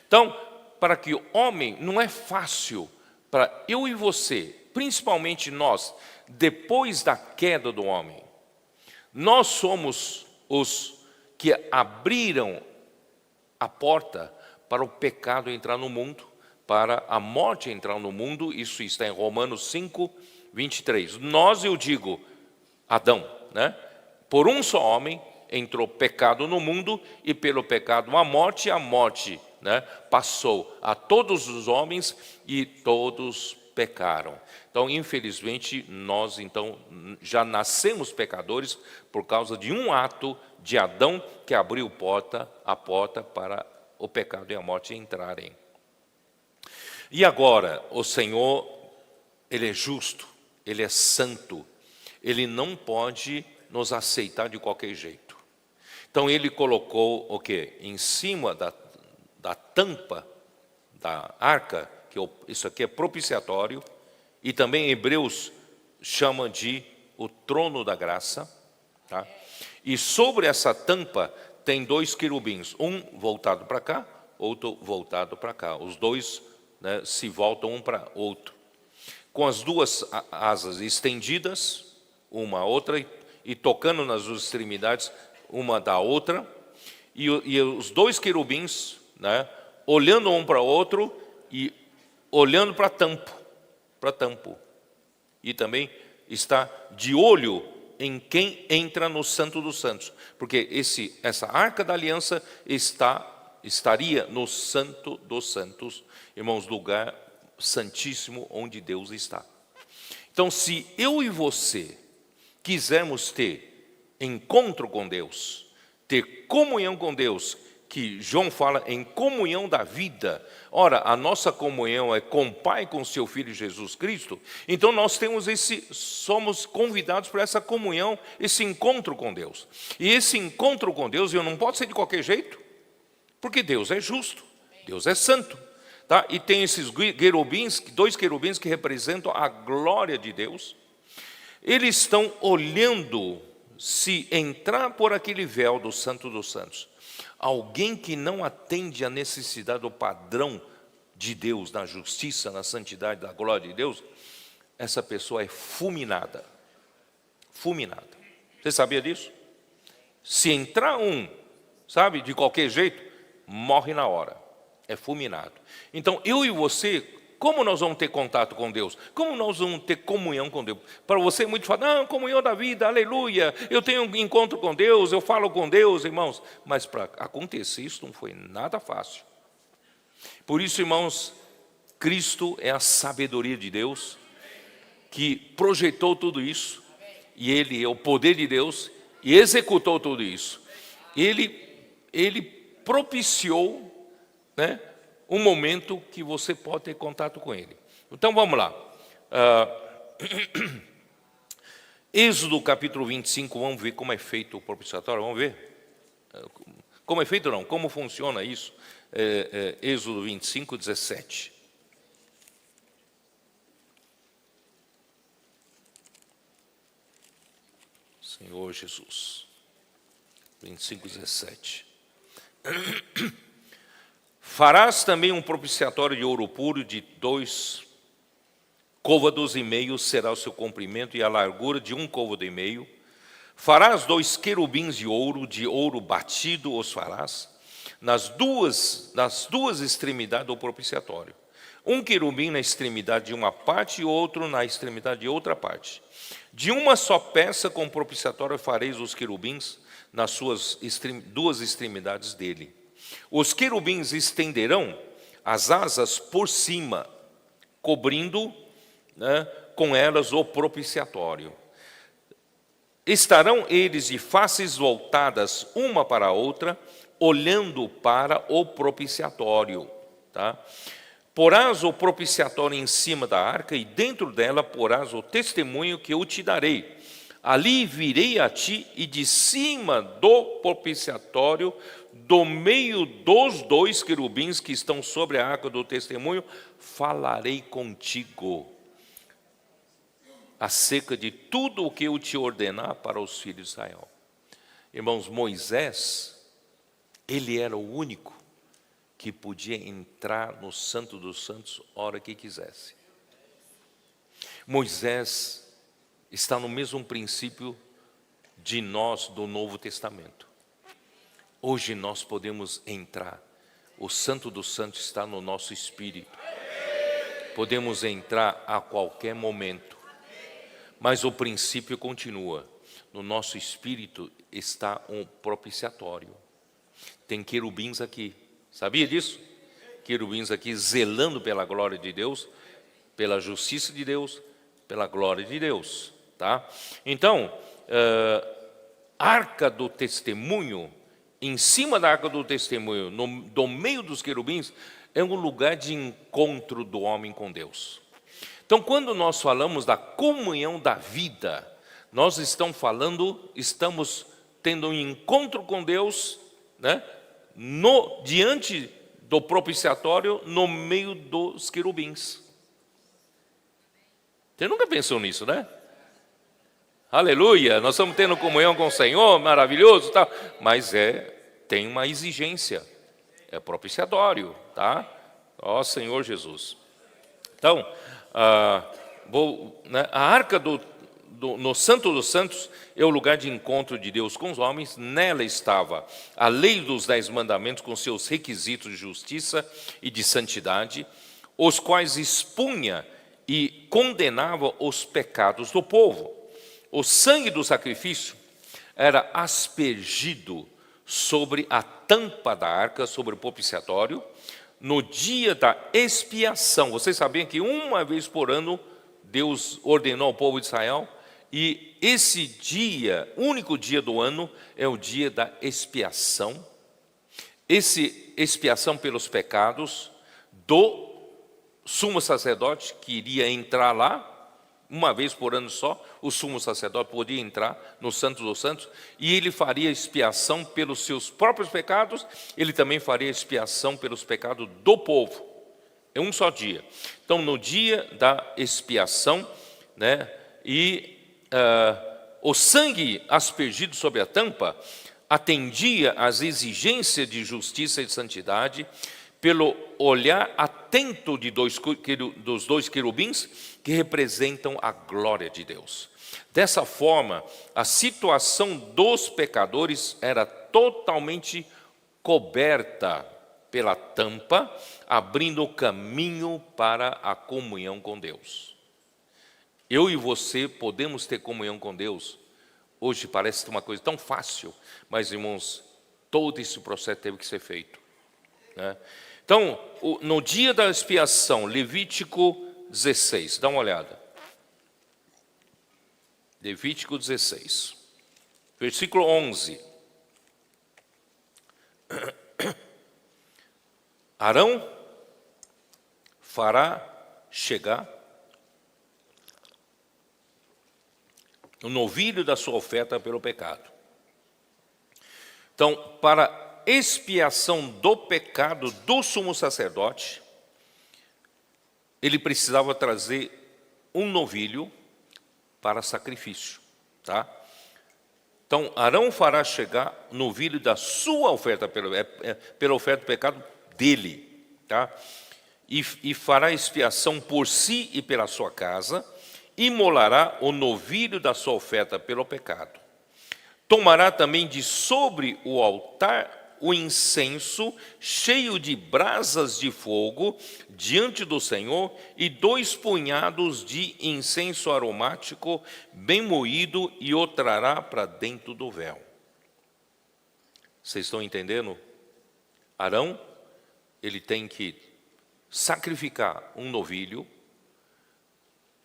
Então, para que o homem, não é fácil para eu e você, principalmente nós, depois da queda do homem, nós somos os que abriram a porta para o pecado entrar no mundo, para a morte entrar no mundo. Isso está em Romanos 5, 23. Nós, eu digo, Adão, por um só homem entrou pecado no mundo, e pelo pecado a morte passou a todos os homens, e todos pecaram. Então, infelizmente, nós já nascemos pecadores por causa de um ato de Adão que abriu a porta para o pecado e a morte entrarem. E agora, o Senhor, ele é justo, ele é santo, ele não pode nos aceitar de qualquer jeito. Então ele colocou o quê? Em cima da tampa da arca, isso aqui é propiciatório, e também Hebreus chama de o trono da graça, tá? E sobre essa tampa tem 2 querubins, um voltado para cá, outro voltado para cá. Os dois se voltam um para outro, com as duas asas estendidas, uma a outra, e tocando nas duas extremidades, uma da outra, e os 2 querubins, olhando um para o outro e olhando para tampo, e também está de olho em quem entra no Santo dos Santos, porque essa arca da aliança estaria no Santo dos Santos, irmãos, lugar santíssimo onde Deus está. Então, se eu e você quisermos ter encontro com Deus, ter comunhão com Deus, que João fala em comunhão da vida, ora, a nossa comunhão é com o Pai, com o seu Filho Jesus Cristo, então nós somos convidados para essa comunhão, esse encontro com Deus. E esse encontro com Deus não pode ser de qualquer jeito, porque Deus é justo, Deus é santo. Tá? E tem esses querubins, 2 querubins que representam a glória de Deus. Eles estão olhando se entrar por aquele véu do Santo dos Santos. Alguém que não atende à necessidade do padrão de Deus, na justiça, na santidade, da glória de Deus, essa pessoa é fulminada. Fulminada. Você sabia disso? Se entrar de qualquer jeito, morre na hora. É fulminado. Então, eu e você, como nós vamos ter contato com Deus? Como nós vamos ter comunhão com Deus? Para você, muitos falam, não, comunhão da vida, aleluia, eu tenho um encontro com Deus, eu falo com Deus, irmãos. Mas para acontecer isso não foi nada fácil. Por isso, irmãos, Cristo é a sabedoria de Deus, que projetou tudo isso, e Ele é o poder de Deus, e executou tudo isso. Ele propiciou um momento que você pode ter contato com Ele. Então vamos lá. Êxodo capítulo 25, vamos ver como é feito o propiciatório, vamos ver? Como é feito não, como funciona isso? Êxodo 25, 17. Senhor Jesus. 25, 17. Farás também um propiciatório de ouro puro de 2,5 côvados, será o seu comprimento, e a largura de 1,5 côvado. Farás 2 querubins de ouro batido os farás, nas duas extremidades do propiciatório. Um querubim na extremidade de uma parte e outro na extremidade de outra parte. De uma só peça com o propiciatório fareis os querubins nas suas duas extremidades dele. Os querubins estenderão as asas por cima, cobrindo, com elas o propiciatório. Estarão eles de faces voltadas uma para a outra, olhando para o propiciatório. Tá? Porás o propiciatório em cima da arca, e dentro dela porás o testemunho que eu te darei. Ali virei a ti, e de cima do propiciatório, do meio dos 2 querubins que estão sobre a arca do testemunho, falarei contigo acerca de tudo o que eu te ordenar para os filhos de Israel. Irmãos, Moisés, ele era o único que podia entrar no Santo dos Santos a hora que quisesse. Moisés está no mesmo princípio de nós do Novo Testamento. Hoje nós podemos entrar, o Santo dos Santos está no nosso espírito. Podemos entrar a qualquer momento, mas o princípio continua. No nosso espírito está um propiciatório. Tem querubins aqui, sabia disso? Querubins aqui zelando pela glória de Deus, pela justiça de Deus, pela glória de Deus. Tá? Então, arca do testemunho, em cima da arca do testemunho, no meio dos querubins, é um lugar de encontro do homem com Deus. Então, quando nós falamos da comunhão da vida, nós estamos tendo um encontro com Deus, diante do propiciatório, no meio dos querubins. Você nunca pensou nisso, né? Aleluia, nós estamos tendo comunhão com o Senhor, maravilhoso, tal, mas tem uma exigência, é propiciatório, tá? Ó Senhor Jesus. Então, a arca no Santo dos Santos é o lugar de encontro de Deus com os homens. Nela estava a lei dos 10 mandamentos com seus requisitos de justiça e de santidade, os quais expunha e condenava os pecados do povo. O sangue do sacrifício era aspergido sobre a tampa da arca, sobre o propiciatório, no dia da expiação. Vocês sabiam que uma vez por ano Deus ordenou ao povo de Israel, e esse dia, único dia do ano, é o dia da expiação. Expiação pelos pecados do sumo sacerdote, que iria entrar lá, uma vez por ano só, o sumo sacerdote podia entrar no Santo dos Santos, e ele faria expiação pelos seus próprios pecados, ele também faria expiação pelos pecados do povo. É um só dia. Então, no dia da expiação, o sangue aspergido sobre a tampa atendia às exigências de justiça e de santidade, pelo olhar atento dos 2 querubins que representam a glória de Deus. Dessa forma, a situação dos pecadores era totalmente coberta pela tampa, abrindo o caminho para a comunhão com Deus. Eu e você podemos ter comunhão com Deus. Hoje parece uma coisa tão fácil, mas, irmãos, todo esse processo teve que ser feito. Então, no dia da expiação, Levítico 16, dá uma olhada. Levítico 16, versículo 11. Arão fará chegar o novilho da sua oferta pelo pecado. Então, para expiação do pecado do sumo sacerdote, ele precisava trazer um novilho para sacrifício, tá? Então, Arão fará chegar o novilho da sua oferta, pela oferta do pecado dele, tá? E fará expiação por si e pela sua casa, imolará o novilho da sua oferta pelo pecado. Tomará também de sobre o altar o incenso cheio de brasas de fogo diante do Senhor e 2 punhados de incenso aromático bem moído e o trará para dentro do véu. Vocês estão entendendo? Arão, ele tem que sacrificar um novilho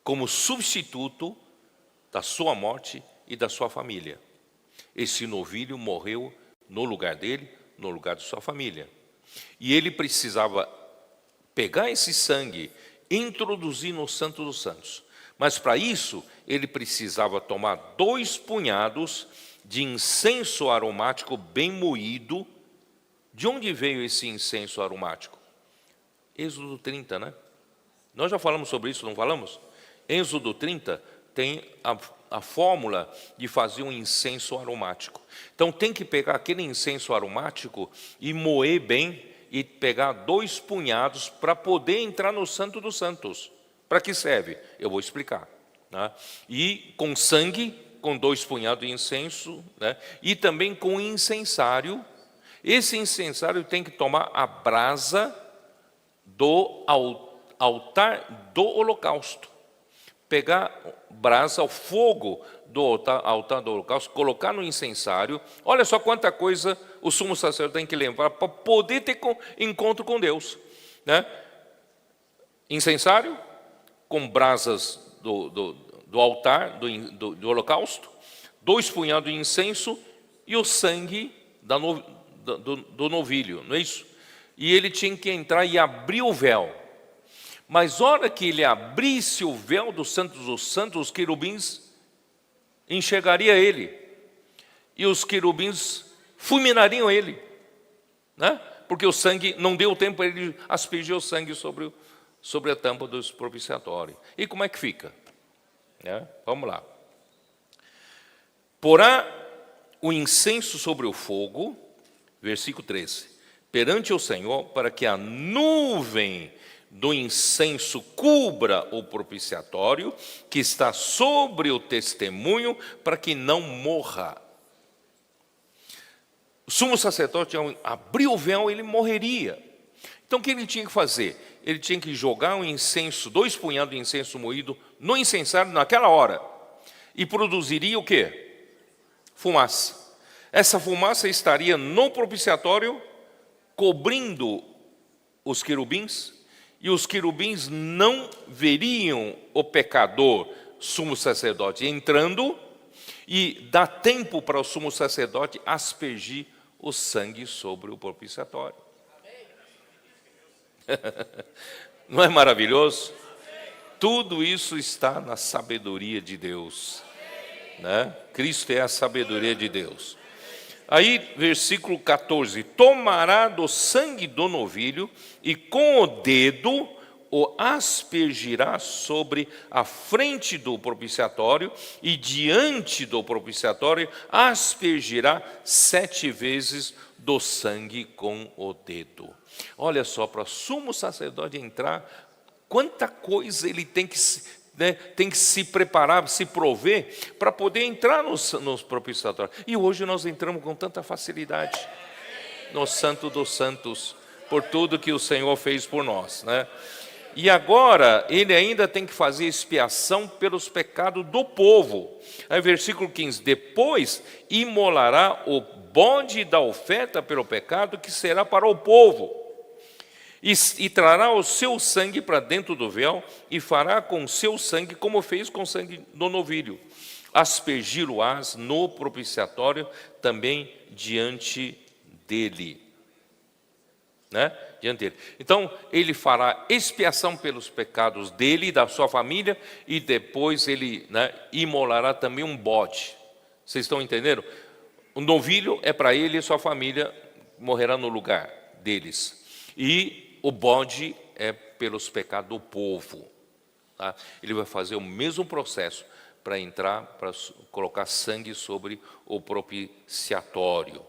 como substituto da sua morte e da sua família. Esse novilho morreu no lugar dele, no lugar de sua família. E ele precisava pegar esse sangue, introduzir no Santo dos Santos. Mas para isso, ele precisava tomar 2 punhados de incenso aromático bem moído. De onde veio esse incenso aromático? Êxodo 30, né? Nós já falamos sobre isso, não falamos? Êxodo 30 tem a fórmula de fazer um incenso aromático. Então tem que pegar aquele incenso aromático e moer bem e pegar 2 punhados para poder entrar no Santo dos Santos. Para que serve? Eu vou explicar, né? E com sangue, com 2 punhados de incenso, né? E também com incensário. Esse incensário tem que tomar a brasa do altar do holocausto. Pegar brasa, o fogo do altar do holocausto, colocar no incensário. Olha só quanta coisa o sumo sacerdote tem que levar para poder ter encontro com Deus, né? Incensário com brasas do altar do holocausto, 2 punhados de incenso e o sangue do novilho, não é isso? E ele tinha que entrar e abrir o véu. Mas hora que ele abrisse o véu do Santo dos Santos, os querubins enxergariam ele. E os querubins fulminariam ele, né? Porque o sangue, não deu tempo para ele aspergir o sangue sobre a tampa do propiciatório. E como é que fica? Né? Vamos lá. Porá o incenso sobre o fogo, versículo 13, perante o Senhor, para que a nuvem do incenso cubra o propiciatório que está sobre o testemunho, para que não morra. O sumo sacerdote, ao abrir o véu, ele morreria. Então o que ele tinha que fazer? Ele tinha que jogar um incenso, 2 punhados de incenso moído no incensário naquela hora. E produziria o quê? Fumaça. Essa fumaça estaria no propiciatório, cobrindo os querubins, e os querubins não veriam o pecador sumo sacerdote entrando, e dá tempo para o sumo sacerdote aspergir o sangue sobre o propiciatório. Não é maravilhoso? Tudo isso está na sabedoria de Deus, né? Cristo é a sabedoria de Deus. Aí, versículo 14, tomará do sangue do novilho e com o dedo o aspergirá sobre a frente do propiciatório e diante do propiciatório aspergirá 7 vezes do sangue com o dedo. Olha só, para o sumo sacerdote entrar, quanta coisa ele tem que se preparar, se prover para poder entrar nos propiciatórios. E hoje nós entramos com tanta facilidade no Santo dos Santos, por tudo que o Senhor fez por nós, né? E agora ele ainda tem que fazer expiação pelos pecados do povo. Aí versículo 15, depois imolará o bode da oferta pelo pecado, que será para o povo. E trará o seu sangue para dentro do véu, e fará com o seu sangue como fez com o sangue do novilho. Aspergir-o-ás no propiciatório também diante dele. né, diante dele. Então, ele fará expiação pelos pecados dele e da sua família, e depois ele, né, imolará também um bode. Vocês estão entendendo? O novilho é para ele e sua família, morrerá no lugar deles. E o bode é pelos pecados do povo. Tá? Ele vai fazer o mesmo processo para entrar, para colocar sangue sobre o propiciatório.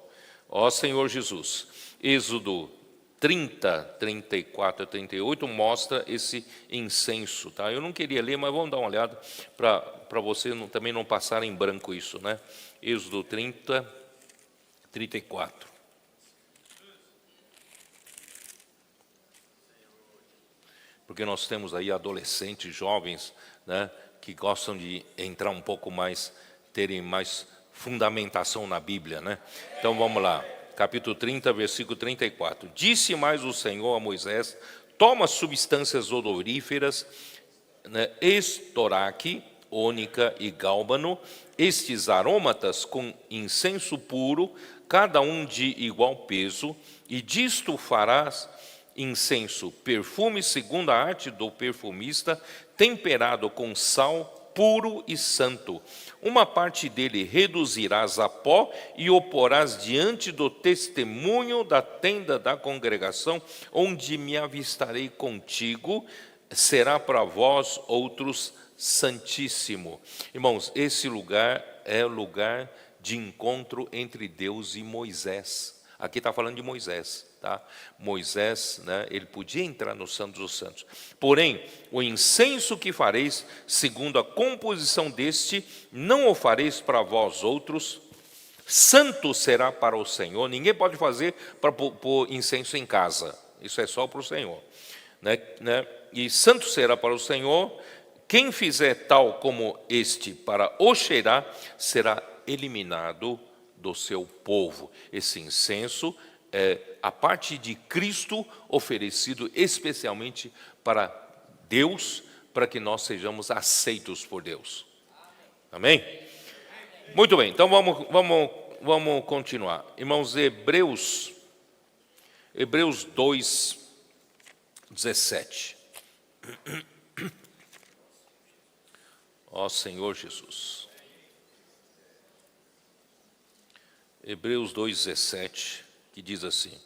Ó Senhor Jesus, Êxodo 30, 34 a 38 mostra esse incenso. Tá? Eu não queria ler, mas vamos dar uma olhada para você também não passar em branco isso, né? Êxodo 30, 34. Porque nós temos aí adolescentes, jovens, né, que gostam de entrar um pouco mais, terem mais fundamentação na Bíblia, né? Então vamos lá, capítulo 30, versículo 34. Disse mais o Senhor a Moisés: toma substâncias odoríferas, né, estoraque, ônica e gálbano, estes aromatas com incenso puro, cada um de igual peso, e disto farás incenso, perfume segundo a arte do perfumista, temperado com sal, puro e santo. Uma parte dele reduzirás a pó e o porás diante do testemunho da tenda da congregação, onde me avistarei contigo, será para vós outros santíssimo. Irmãos, esse lugar é o lugar de encontro entre Deus e Moisés. Aqui está falando de Moisés. Tá? Moisés, né, ele podia entrar no Santo dos Santos. Porém, o incenso que fareis, segundo a composição deste, não o fareis para vós outros, santo será para o Senhor. Ninguém pode fazer para pôr incenso em casa, isso é só para o Senhor. Né? E santo será para o Senhor. Quem fizer tal como este para o cheirar, será eliminado do seu povo. Esse incenso é a parte de Cristo oferecido especialmente para Deus, para que nós sejamos aceitos por Deus. Amém? Muito bem, então vamos continuar. Irmãos, Hebreus 2, 17. Ó Senhor Jesus. Hebreus 2, 17. Que diz assim: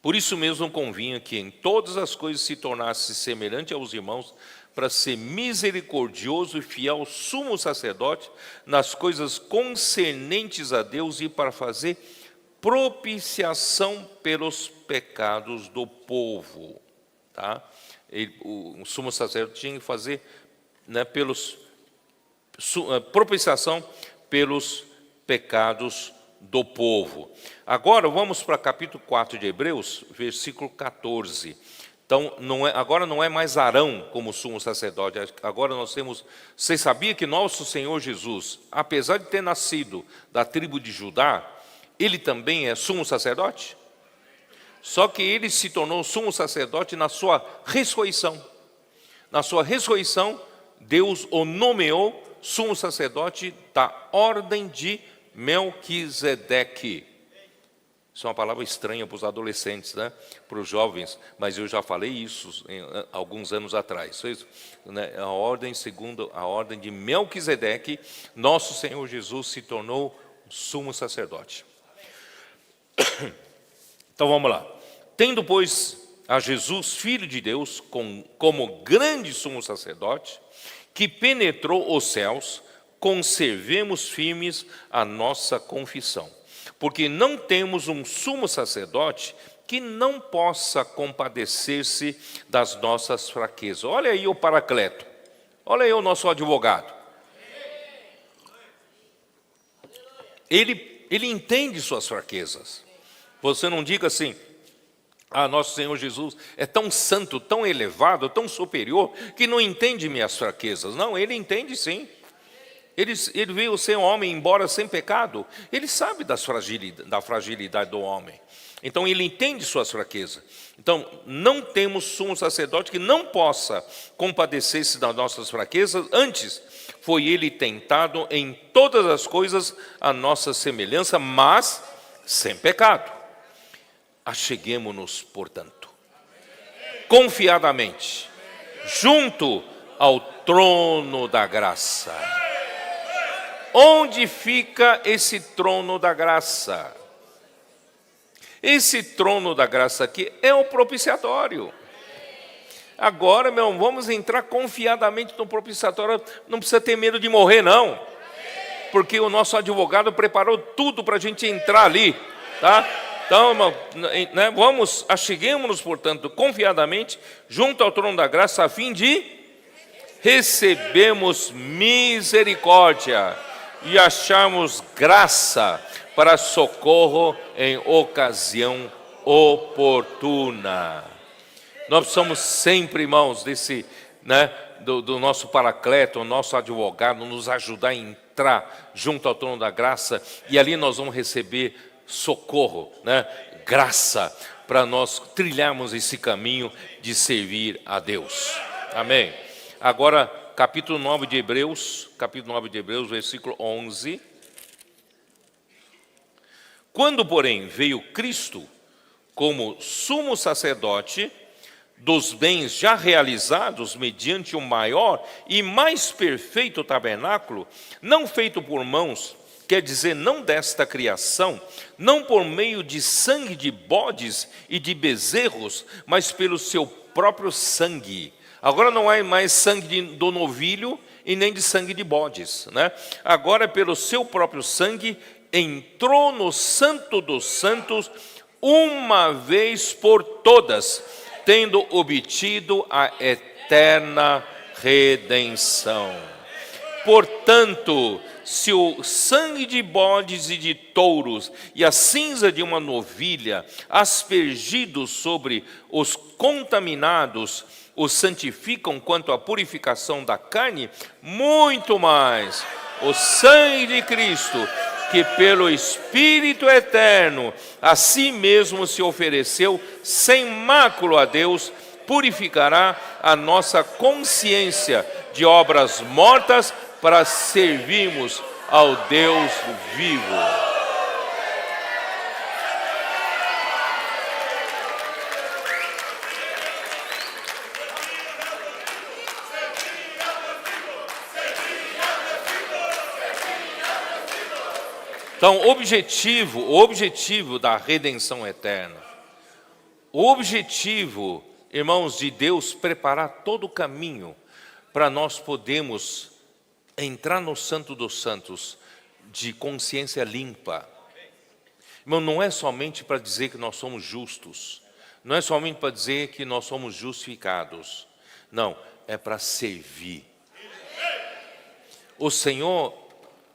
por isso mesmo convinha que em todas as coisas se tornasse semelhante aos irmãos, para ser misericordioso e fiel sumo sacerdote nas coisas concernentes a Deus e para fazer propiciação pelos pecados do povo. Tá? O sumo sacerdote tinha que fazer, né, propiciação pelos pecados do povo. Agora vamos para capítulo 4 de Hebreus, versículo 14. Então, agora não é mais Arão como sumo sacerdote, agora nós temos... Vocês sabiam que nosso Senhor Jesus, apesar de ter nascido da tribo de Judá, ele também é sumo sacerdote? Só que ele se tornou sumo sacerdote na sua ressurreição. Na sua ressurreição, Deus o nomeou sumo sacerdote da ordem de Melquisedeque. Isso é uma palavra estranha para os adolescentes, né? Para os jovens, mas eu já falei isso alguns anos atrás. Isso, né? A ordem, segundo a ordem de Melquisedeque, nosso Senhor Jesus se tornou sumo sacerdote. Então vamos lá. Tendo, pois, a Jesus, Filho de Deus, como grande sumo sacerdote, que penetrou os céus, conservemos firmes a nossa confissão. Porque não temos um sumo sacerdote que não possa compadecer-se das nossas fraquezas. Olha aí o Paracleto, olha aí o nosso advogado. Ele entende suas fraquezas. Você não diga assim: ah, nosso Senhor Jesus é tão santo, tão elevado, tão superior, que não entende minhas fraquezas. Não, ele entende sim. Ele veio ser um homem, embora sem pecado, ele sabe da fragilidade do homem. Então, ele entende suas fraquezas. Então, não temos sumo sacerdote que não possa compadecer-se das nossas fraquezas. Antes, foi ele tentado em todas as coisas a nossa semelhança, mas sem pecado. Acheguemo-nos, portanto, confiadamente, junto ao trono da graça. Onde fica esse trono da graça? Esse trono da graça aqui é o propiciatório. Agora, meu irmão, vamos entrar confiadamente no propiciatório. Não precisa ter medo de morrer, não. Porque o nosso advogado preparou tudo para a gente entrar ali, tá? Então, irmão, né, acheguemos-nos, portanto, confiadamente, junto ao trono da graça, a fim de recebermos misericórdia e acharmos graça para socorro em ocasião oportuna. Nós precisamos sempre, irmãos, do nosso paracleto, o nosso advogado, nos ajudar a entrar junto ao trono da graça, e ali nós vamos receber socorro, graça, para nós trilharmos esse caminho de servir a Deus. Amém. Agora, capítulo 9 de Hebreus, versículo 11. Quando, porém, veio Cristo como sumo sacerdote dos bens já realizados mediante um maior e mais perfeito tabernáculo, não feito por mãos, quer dizer, não desta criação, não por meio de sangue de bodes e de bezerros, mas pelo seu próprio sangue. Agora não é mais sangue do novilho e nem de sangue de bodes, Agora, pelo seu próprio sangue, entrou no Santo dos Santos uma vez por todas, tendo obtido a eterna redenção. Portanto, se o sangue de bodes e de touros e a cinza de uma novilha, aspergidos sobre os contaminados, os santificam quanto à purificação da carne, muito mais o sangue de Cristo, que pelo Espírito eterno a si mesmo se ofereceu sem mácula a Deus, purificará a nossa consciência de obras mortas para servirmos ao Deus vivo. Então, o objetivo da redenção eterna, o objetivo, irmãos, de Deus preparar todo o caminho para nós podermos entrar no Santo dos Santos de consciência limpa. Irmão, não é somente para dizer que nós somos justos, não é somente para dizer que nós somos justificados, não, é para servir. O Senhor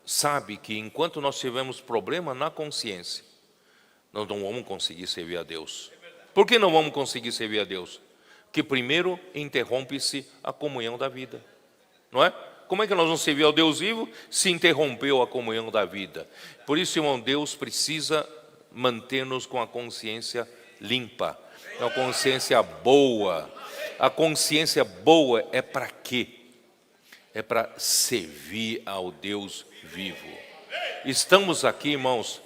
sabe que enquanto nós tivermos problema na consciência, nós não vamos conseguir servir a Deus. Por que não vamos conseguir servir a Deus? Porque primeiro interrompe-se a comunhão da vida, não é? Como é que nós vamos servir ao Deus vivo se interrompeu a comunhão da vida? Por isso, irmão, Deus precisa manter-nos com a consciência limpa, com a consciência boa. A consciência boa é para quê? É para servir ao Deus vivo. Estamos aqui, irmãos,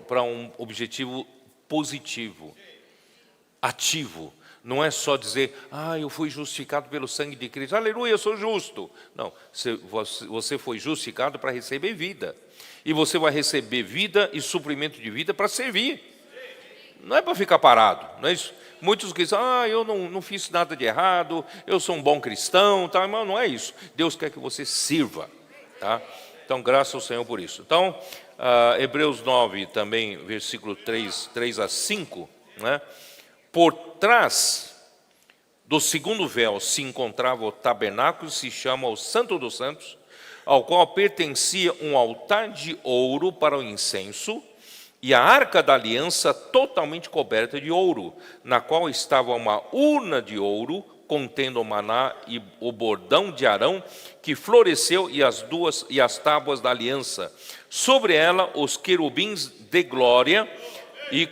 para um objetivo positivo, ativo. Não é só dizer, eu fui justificado pelo sangue de Cristo, aleluia, eu sou justo. Não, você foi justificado para receber vida. E você vai receber vida e suprimento de vida para servir. Não é para ficar parado, não é isso? Muitos que dizem, eu não fiz nada de errado, eu sou um bom cristão, tá? Mas não é isso. Deus quer que você sirva, tá? Então, graças ao Senhor por isso. Então, Hebreus 9, também, versículo 3 a 5, Por trás do segundo véu se encontrava o tabernáculo, se chama o Santo dos Santos, ao qual pertencia um altar de ouro para o incenso, e a arca da aliança totalmente coberta de ouro, na qual estava uma urna de ouro, contendo o maná e o bordão de Arão, que floresceu, e as tábuas da aliança. Sobre ela os querubins de glória, e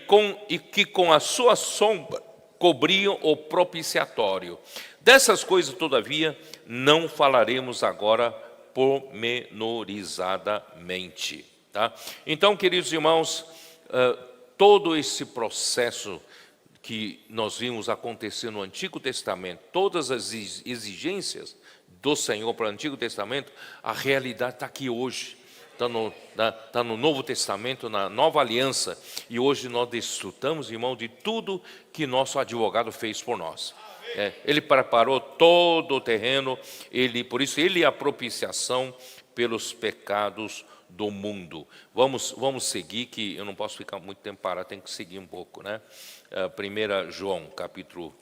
que com a sua sombra cobriam o propiciatório. Dessas coisas, todavia, não falaremos agora pormenorizadamente. Tá? Então, queridos irmãos, todo esse processo que nós vimos acontecer no Antigo Testamento, todas as exigências do Senhor para o Antigo Testamento, a realidade está aqui hoje. Está no Novo Testamento, na Nova Aliança. E hoje nós desfrutamos, irmão, de tudo que nosso advogado fez por nós. Ele preparou todo o terreno, por isso ele é a propiciação pelos pecados do mundo. Vamos seguir, que eu não posso ficar muito tempo parado, tenho que seguir um pouco, né? 1 João, capítulo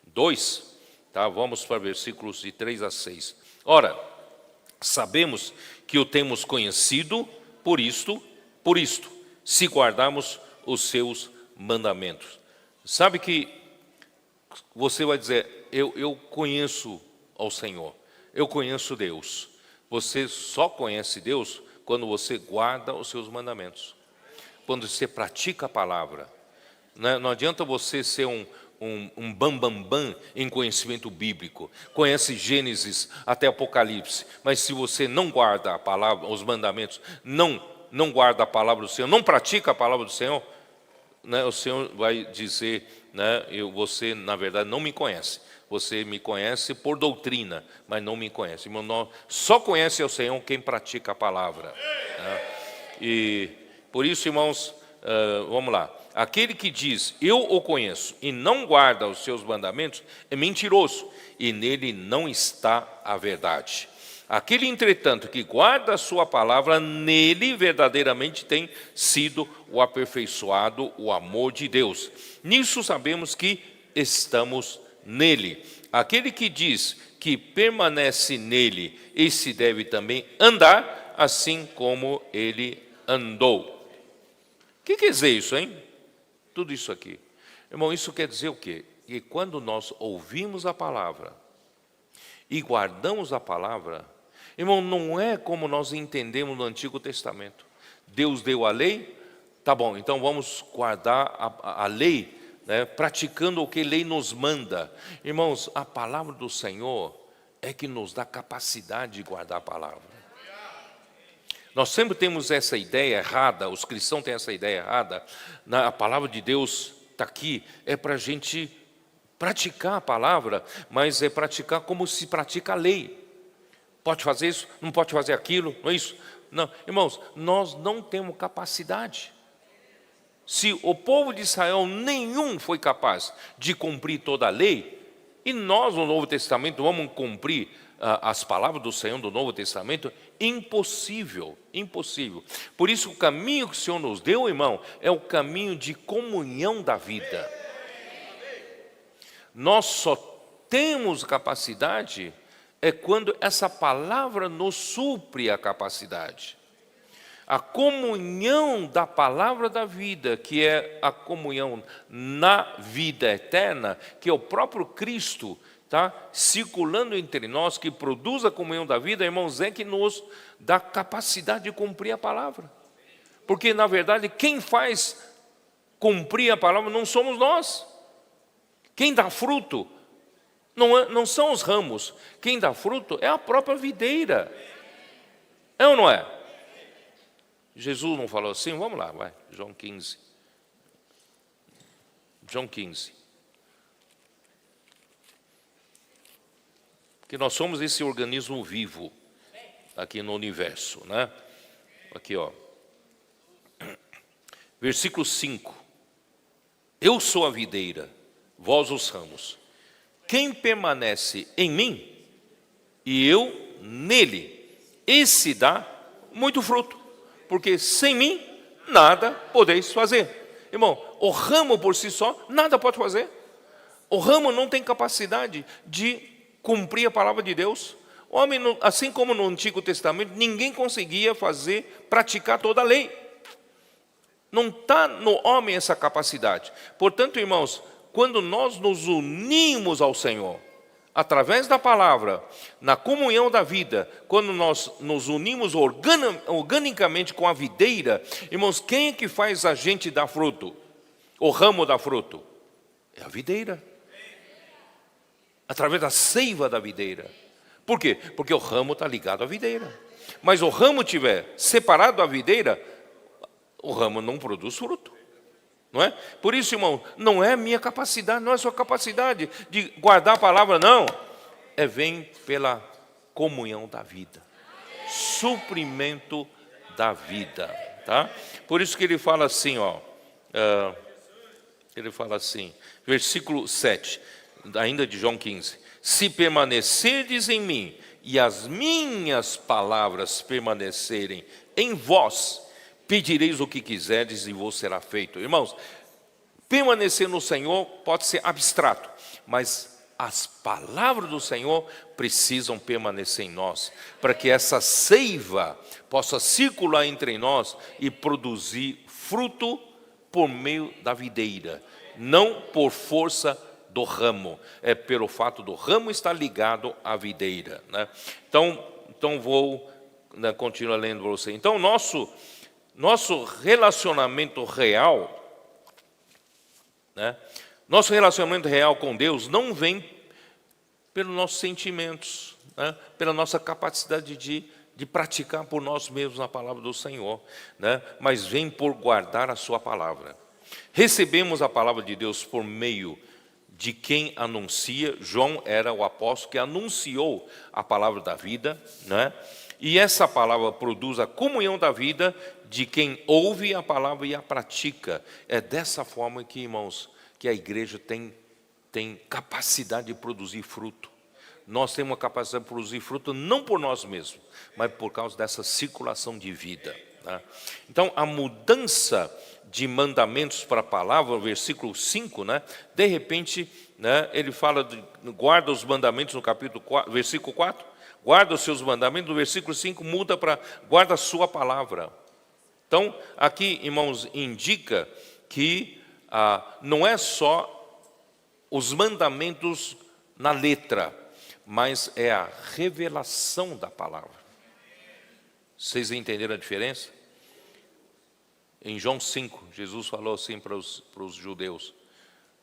2, tá? Vamos para versículos de 3 a 6. Ora, sabemos que o temos conhecido por isto, se guardarmos os seus mandamentos. Sabe que você vai dizer, eu conheço ao Senhor, eu conheço Deus. Você só conhece Deus quando você guarda os seus mandamentos, quando você pratica a palavra. Não adianta você ser um bam em conhecimento bíblico, conhece Gênesis até Apocalipse, mas se você não guarda a palavra, os mandamentos, não guarda a palavra do Senhor, não pratica a palavra do Senhor, né, o Senhor vai dizer, né, você na verdade não me conhece, você me conhece por doutrina, mas não me conhece. Irmão, só conhece o Senhor quem pratica a palavra, né? E por isso, irmãos, vamos lá. Aquele que diz, eu o conheço, e não guarda os seus mandamentos, é mentiroso, e nele não está a verdade. Aquele, entretanto, que guarda a sua palavra, nele verdadeiramente tem sido o aperfeiçoado, o amor de Deus. Nisso sabemos que estamos nele. Aquele que diz que permanece nele, esse deve também andar, assim como ele andou. O que quer dizer isso, hein? Tudo isso aqui. Irmão, isso quer dizer o quê? Que quando nós ouvimos a palavra e guardamos a palavra, irmão, não é como nós entendemos no Antigo Testamento. Deus deu a lei, tá bom, então vamos guardar a lei, né, praticando o que a lei nos manda. Irmãos, a palavra do Senhor é que nos dá capacidade de guardar a palavra. Nós sempre temos essa ideia errada, os cristãos têm essa ideia errada, a palavra de Deus está aqui, é para a gente praticar a palavra, mas é praticar como se pratica a lei. Pode fazer isso, não pode fazer aquilo, não é isso? Não, irmãos, nós não temos capacidade. Se o povo de Israel nenhum foi capaz de cumprir toda a lei, e nós no Novo Testamento vamos cumprir as palavras do Senhor do Novo Testamento, impossível, impossível. Por isso o caminho que o Senhor nos deu, irmão, é o caminho de comunhão da vida. Nós só temos capacidade quando essa palavra nos supre a capacidade. A comunhão da palavra da vida, que é a comunhão na vida eterna, que é o próprio Cristo, tá, circulando entre nós, que produz a comunhão da vida, irmãos, é que nos dá capacidade de cumprir a palavra. Porque, na verdade, quem faz cumprir a palavra não somos nós. Quem dá fruto não são os ramos. Quem dá fruto é a própria videira. É ou não é? Jesus não falou assim? Vamos lá, vai. João 15. João 15. Que nós somos esse organismo vivo aqui no universo, né? Aqui, ó. Versículo 5. Eu sou a videira, vós os ramos. Quem permanece em mim e eu nele, esse dá muito fruto, porque sem mim nada podeis fazer. Irmão, o ramo por si só nada pode fazer. O ramo não tem capacidade de cumprir a palavra de Deus. O homem, assim como no Antigo Testamento, ninguém conseguia praticar toda a lei. Não está no homem essa capacidade. Portanto, irmãos, quando nós nos unimos ao Senhor, através da palavra, na comunhão da vida, quando nós nos unimos organicamente com a videira, irmãos, quem é que faz a gente dar fruto? O ramo dar fruto? É a videira. Através da seiva da videira. Por quê? Porque o ramo está ligado à videira. Mas o ramo estiver separado da videira, o ramo não produz fruto. não é? Por isso, irmão, não é minha capacidade, não é sua capacidade de guardar a palavra, não. Vem pela comunhão da vida, suprimento da vida, tá? Por isso que ele fala assim, ó, ele fala assim, versículo 7, ainda de João 15: se permanecerdes em mim e as minhas palavras permanecerem em vós, pedireis o que quiserdes e vos será feito. Irmãos, permanecer no Senhor pode ser abstrato, mas as palavras do Senhor precisam permanecer em nós, para que essa seiva possa circular entre nós e produzir fruto por meio da videira, não por força do ramo, é pelo fato do ramo estar ligado à videira, né? Então vou, né, continuar lendo para você. Então nosso relacionamento real, né? Nosso relacionamento real com Deus não vem pelos nossos sentimentos, né? Pela nossa capacidade de praticar por nós mesmos a palavra do Senhor, né? Mas vem por guardar a sua palavra. Recebemos a palavra de Deus por meio de quem anuncia. João era o apóstolo que anunciou a palavra da vida, né? E essa palavra produz a comunhão da vida de quem ouve a palavra e a pratica. É dessa forma que, irmãos, que a igreja tem capacidade de produzir fruto. Nós temos uma capacidade de produzir fruto não por nós mesmos, mas por causa dessa circulação de vida, né? Então, a mudança de mandamentos para a palavra, versículo 5, né? De repente, né, ele fala de guarda os mandamentos no capítulo 4, versículo 4, guarda os seus mandamentos, no versículo 5 muda para guarda a sua palavra. Então, aqui, irmãos, indica que não é só os mandamentos na letra, mas é a revelação da palavra. Vocês entenderam a diferença? Em João 5, Jesus falou assim para os judeus: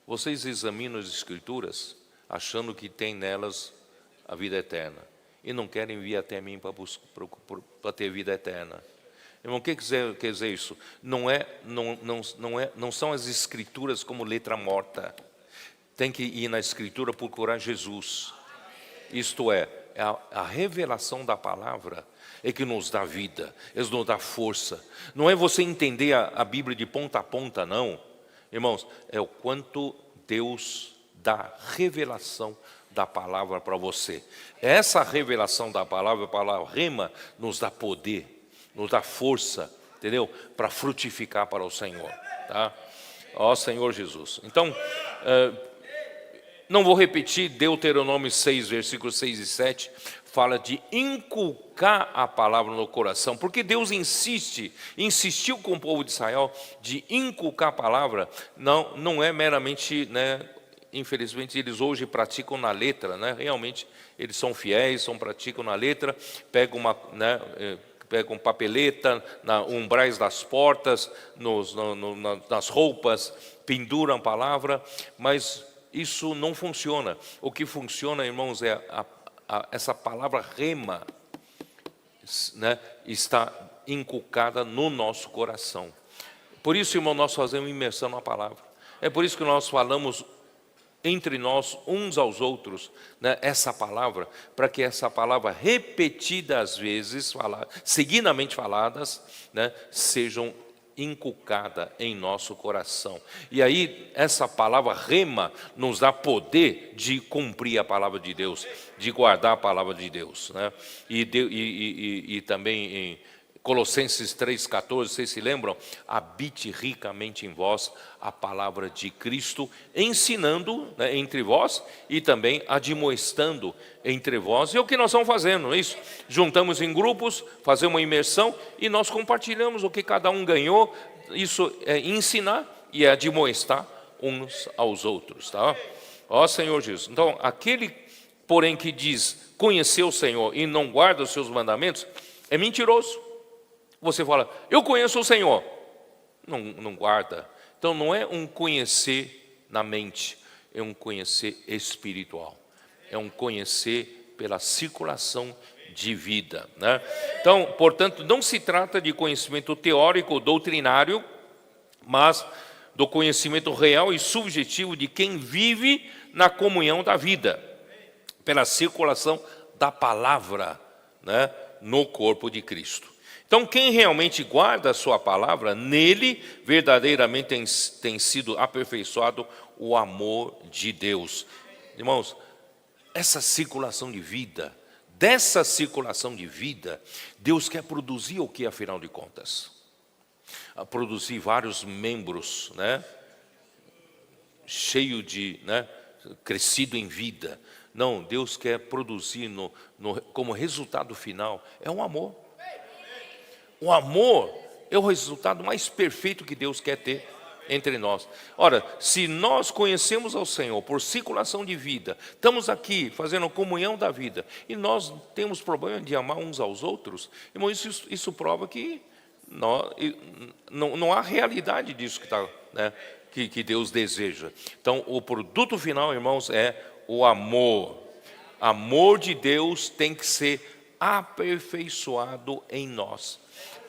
vocês examinam as Escrituras, achando que tem nelas a vida eterna, e não querem vir até mim para ter vida eterna. Irmão, o que quer dizer isso? Não são as Escrituras como letra morta. Tem que ir na Escritura procurar Jesus. Isto é a revelação da palavra é que nos dá vida, é que nos dá força. Não é você entender a Bíblia de ponta a ponta, não. Irmãos, é o quanto Deus dá revelação da palavra para você. Essa revelação da palavra, a palavra rema, nos dá poder, nos dá força, entendeu? Para frutificar para o Senhor, tá? Ó Senhor Jesus. Então, não vou repetir, Deuteronômio 6, versículos 6 e 7, fala de inculcar a palavra no coração, porque Deus insistiu com o povo de Israel de inculcar a palavra. Não é meramente, né, infelizmente eles hoje praticam na letra, né? Realmente eles são fiéis, praticam na letra, pegam papeleta, umbrais das portas, nas roupas, penduram a palavra, mas isso não funciona. O que funciona, irmãos, é essa palavra rema, né, está inculcada no nosso coração. Por isso, irmão, nós fazemos imersão na palavra. É por isso que nós falamos entre nós, uns aos outros, né, essa palavra, para que essa palavra repetidas vezes, seguidamente faladas, né, sejam inculcada em nosso coração. E aí essa palavra rema nos dá poder de cumprir a palavra de Deus, de guardar a palavra de Deus, né? E também em Colossenses 3,14, vocês se lembram? Habite ricamente em vós a palavra de Cristo, ensinando, né, entre vós e também admoestando entre vós. E é o que nós estamos fazendo, não é isso? Juntamos em grupos, fazemos uma imersão e nós compartilhamos o que cada um ganhou. Isso é ensinar e é admoestar uns aos outros, tá? Ó Senhor Jesus. Então, aquele, porém, que diz conhecer o Senhor e não guarda os seus mandamentos, é mentiroso. Você fala, eu conheço o Senhor, não guarda. Então não é um conhecer na mente, é um conhecer espiritual, é um conhecer pela circulação de vida, né? Então, portanto, não se trata de conhecimento teórico ou doutrinário, mas do conhecimento real e subjetivo de quem vive na comunhão da vida, pela circulação da palavra, né, no corpo de Cristo. Então, quem realmente guarda a sua palavra, nele verdadeiramente tem sido aperfeiçoado o amor de Deus. Irmãos, essa circulação de vida, dessa circulação de vida, Deus quer produzir o que, afinal de contas? Produzir vários membros, né, cheio de, né, crescido em vida. Não, Deus quer produzir como resultado final, é um amor. O amor é o resultado mais perfeito que Deus quer ter entre nós. Ora, se nós conhecemos ao Senhor por circulação de vida, estamos aqui fazendo comunhão da vida, e nós temos problema de amar uns aos outros, irmão, isso prova que não há realidade disso que Deus deseja. Então, o produto final, irmãos, é o amor. Amor de Deus tem que ser aperfeiçoado em nós,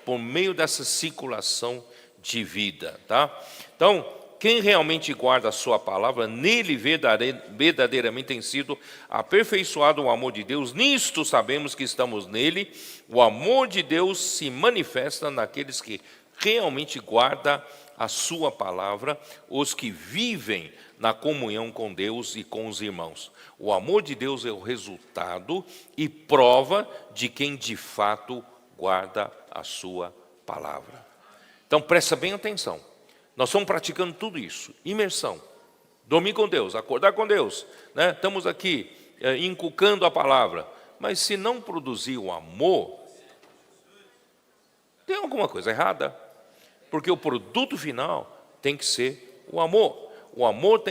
por meio dessa circulação de vida, tá? Então, quem realmente guarda a sua palavra, nele verdadeiramente tem sido aperfeiçoado o amor de Deus. Nisto sabemos que estamos nele. O amor de Deus se manifesta naqueles que realmente guardam a sua palavra, os que vivem na comunhão com Deus e com os irmãos. O amor de Deus é o resultado e prova de quem de fato guarda a sua palavra. Então, presta bem atenção. Nós estamos praticando tudo isso. Imersão, dormir com Deus, acordar com Deus, né? Estamos aqui inculcando a palavra. Mas se não produzir o amor, tem alguma coisa errada. Porque o produto final tem que ser o amor. O amor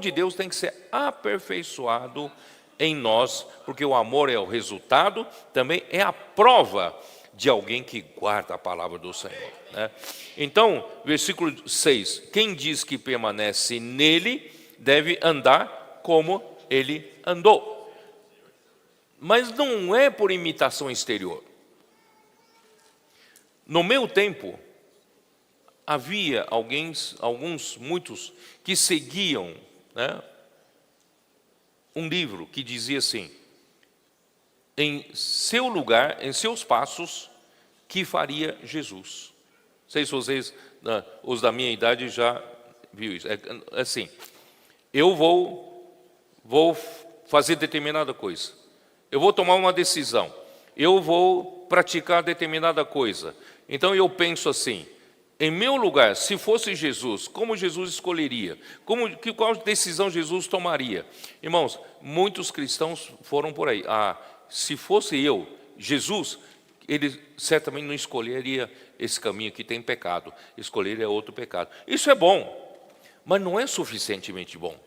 de Deus tem que ser aperfeiçoado em nós, porque o amor é o resultado, também é a prova de alguém que guarda a palavra do Senhor, né? Então, versículo 6, quem diz que permanece nele, deve andar como ele andou. Mas não é por imitação exterior. No meu tempo, havia muitos que seguiam, né, um livro que dizia assim: em seu lugar, em seus passos, que faria Jesus. Não sei se vocês, os da minha idade, já viu isso. É assim, eu vou fazer determinada coisa. Eu vou tomar uma decisão. Eu vou praticar determinada coisa. Então eu penso assim: em meu lugar, se fosse Jesus, como Jesus escolheria? Qual decisão Jesus tomaria? Irmãos, muitos cristãos foram por aí. Se fosse eu, Jesus, ele certamente não escolheria esse caminho que tem pecado, escolheria outro pecado. Isso é bom, mas não é suficientemente bom.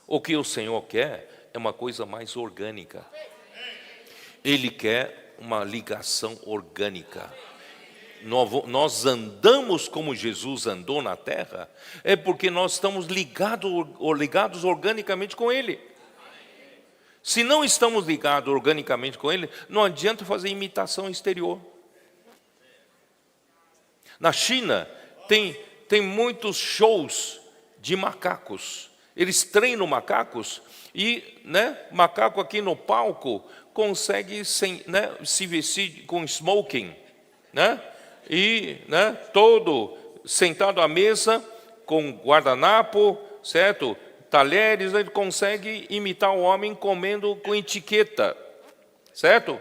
O que o Senhor quer é uma coisa mais orgânica. Ele quer uma ligação orgânica. Nós andamos como Jesus andou na terra, é porque nós estamos ligados organicamente com Ele. Se não estamos ligados organicamente com Ele, não adianta fazer imitação exterior. Na China, tem muitos shows de macacos. Eles treinam macacos e, né, macaco aqui no palco consegue se vestir com smoking, né? E, né, todo sentado à mesa com guardanapo, certo? Talheres, ele consegue imitar o homem comendo com etiqueta, certo?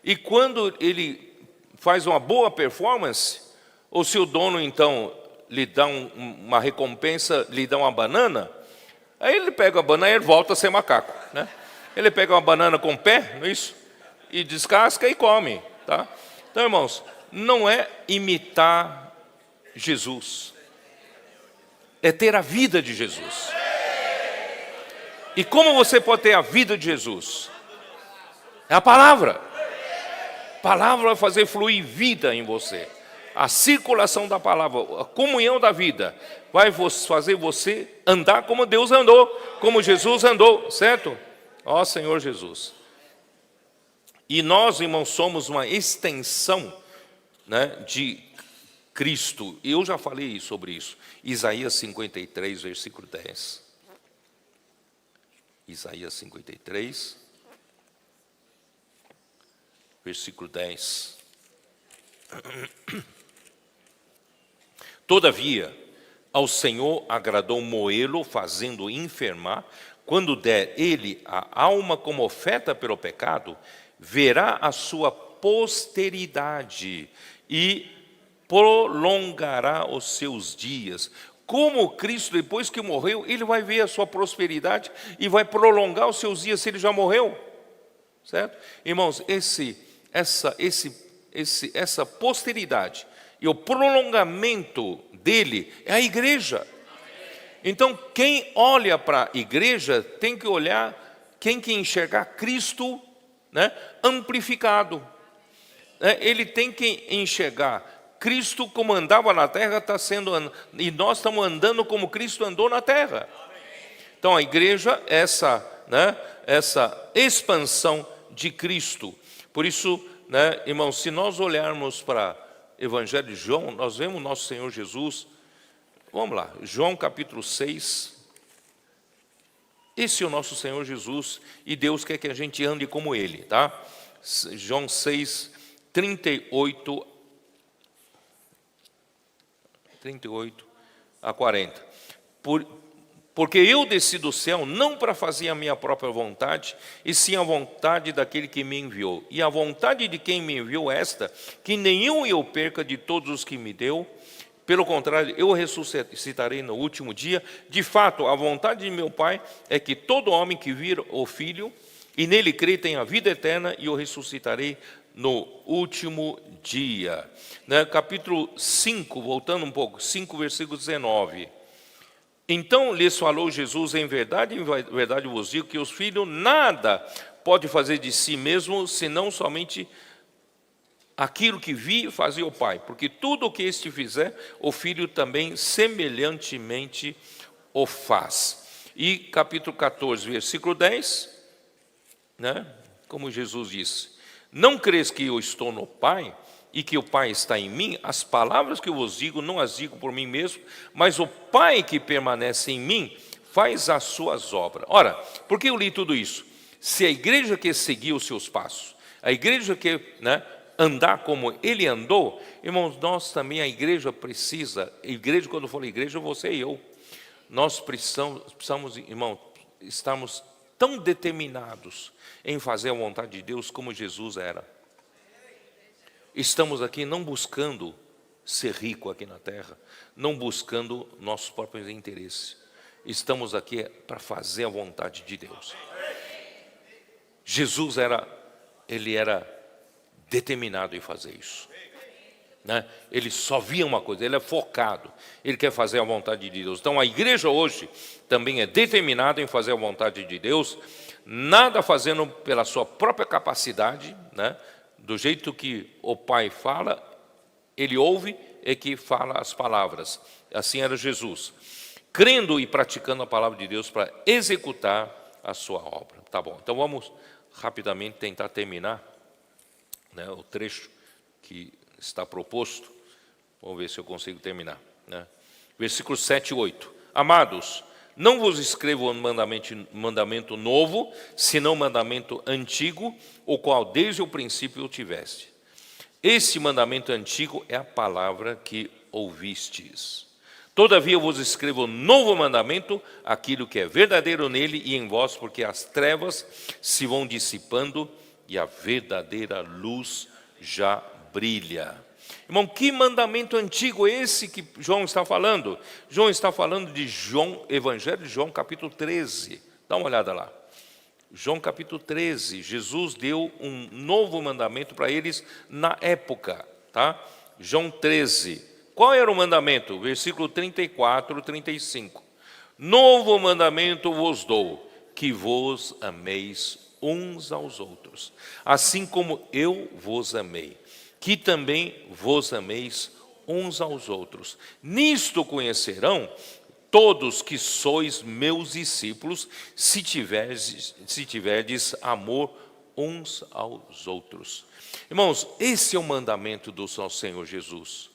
E quando ele faz uma boa performance, ou se o dono então lhe dá uma recompensa, lhe dá uma banana, aí ele pega a banana e ele volta a ser macaco, né? Ele pega uma banana com o pé, não é isso? E descasca e come, tá? Então, irmãos, não é imitar Jesus, é ter a vida de Jesus. E como você pode ter a vida de Jesus? É a palavra. A palavra vai fazer fluir vida em você. A circulação da palavra, a comunhão da vida, vai fazer você andar como Deus andou, como Jesus andou, certo? Ó Senhor Jesus. E nós, irmãos, somos uma extensão, né, de Cristo. Eu já falei sobre isso. Isaías 53, versículo 10. Isaías 53, versículo 10. Todavia, ao Senhor agradou moê-lo, fazendo-o enfermar. Quando der ele a alma como oferta pelo pecado, verá a sua posteridade e prolongará os seus dias. Como Cristo, depois que morreu, ele vai ver a sua prosperidade e vai prolongar os seus dias se ele já morreu. Certo? Irmãos, essa posteridade e o prolongamento dele é a igreja. Então, quem olha para a igreja tem que olhar, tem que enxergar Cristo, né, amplificado. Ele tem que enxergar Cristo como andava na terra, e nós estamos andando como Cristo andou na terra. Então a igreja é essa expansão de Cristo. Por isso, irmãos, se nós olharmos para o Evangelho de João, nós vemos nosso Senhor Jesus. Vamos lá, João capítulo 6. Esse é o nosso Senhor Jesus, e Deus quer que a gente ande como Ele, tá? João 6, 38 a 40. Porque eu desci do céu não para fazer a minha própria vontade, e sim a vontade daquele que me enviou. E a vontade de quem me enviou é esta, que nenhum eu perca de todos os que me deu. Pelo contrário, eu ressuscitarei no último dia. De fato, a vontade de meu Pai é que todo homem que vir o Filho, e nele crê, tenha vida eterna, e eu ressuscitarei no último dia. Capítulo 5, voltando um pouco, 5, versículo 19. Então lhes falou Jesus: em verdade vos digo que os filhos nada pode fazer de si mesmo, senão somente aquilo que vi fazia o Pai, porque tudo o que este fizer, o Filho também semelhantemente o faz. E capítulo 14, versículo 10, como Jesus disse: não crês que eu estou no Pai e que o Pai está em mim? As palavras que eu vos digo, não as digo por mim mesmo, mas o Pai que permanece em mim faz as suas obras. Ora, por que eu li tudo isso? Se a igreja quer seguir os seus passos, a igreja quer andar como ele andou, irmãos, nós também, a igreja precisa, quando eu falo igreja, você e eu, nós precisamos, irmão, estamos tão determinados em fazer a vontade de Deus como Jesus era. Estamos aqui não buscando ser rico aqui na terra, não buscando nossos próprios interesses. Estamos aqui para fazer a vontade de Deus. Jesus ele era determinado em fazer isso. Ele só via uma coisa, ele é focado, ele quer fazer a vontade de Deus. Então a igreja hoje também é determinada em fazer a vontade de Deus, nada fazendo pela sua própria capacidade, do jeito que o Pai fala, ele ouve, é que fala as palavras. Assim era Jesus, crendo e praticando a palavra de Deus para executar a sua obra. Tá bom, então vamos rapidamente tentar terminar o trecho que está proposto. Vamos ver se eu consigo terminar. Versículos 7 e 8. Amados, não vos escrevo um mandamento novo, senão mandamento antigo, o qual desde o princípio o tiveste. Esse mandamento antigo é a palavra que ouvistes. Todavia eu vos escrevo um novo mandamento, aquilo que é verdadeiro nele e em vós, porque as trevas se vão dissipando e a verdadeira luz já brilha. Irmão, que mandamento antigo é esse que João está falando? João está falando de Evangelho de João, capítulo 13. Dá uma olhada lá. João, capítulo 13. Jesus deu um novo mandamento para eles na época. Tá? João 13. Qual era o mandamento? Versículo 34, 35. Novo mandamento vos dou, que vos ameis uns aos outros, assim como eu vos amei, que também vos ameis uns aos outros. Nisto conhecerão todos que sois meus discípulos, se tiverdes amor uns aos outros. Irmãos, esse é o mandamento do nosso Senhor Jesus.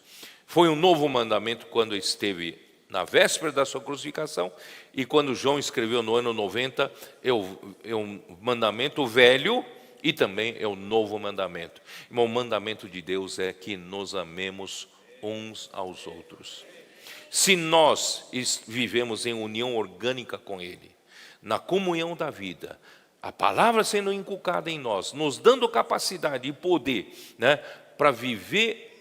Foi um novo mandamento quando esteve na véspera da sua crucificação, e quando João escreveu no ano 90, é um mandamento velho e também é o novo mandamento. Irmão, o mandamento de Deus é que nos amemos uns aos outros. Se nós vivemos em união orgânica com Ele, na comunhão da vida, a palavra sendo inculcada em nós, nos dando capacidade e poder, né, para viver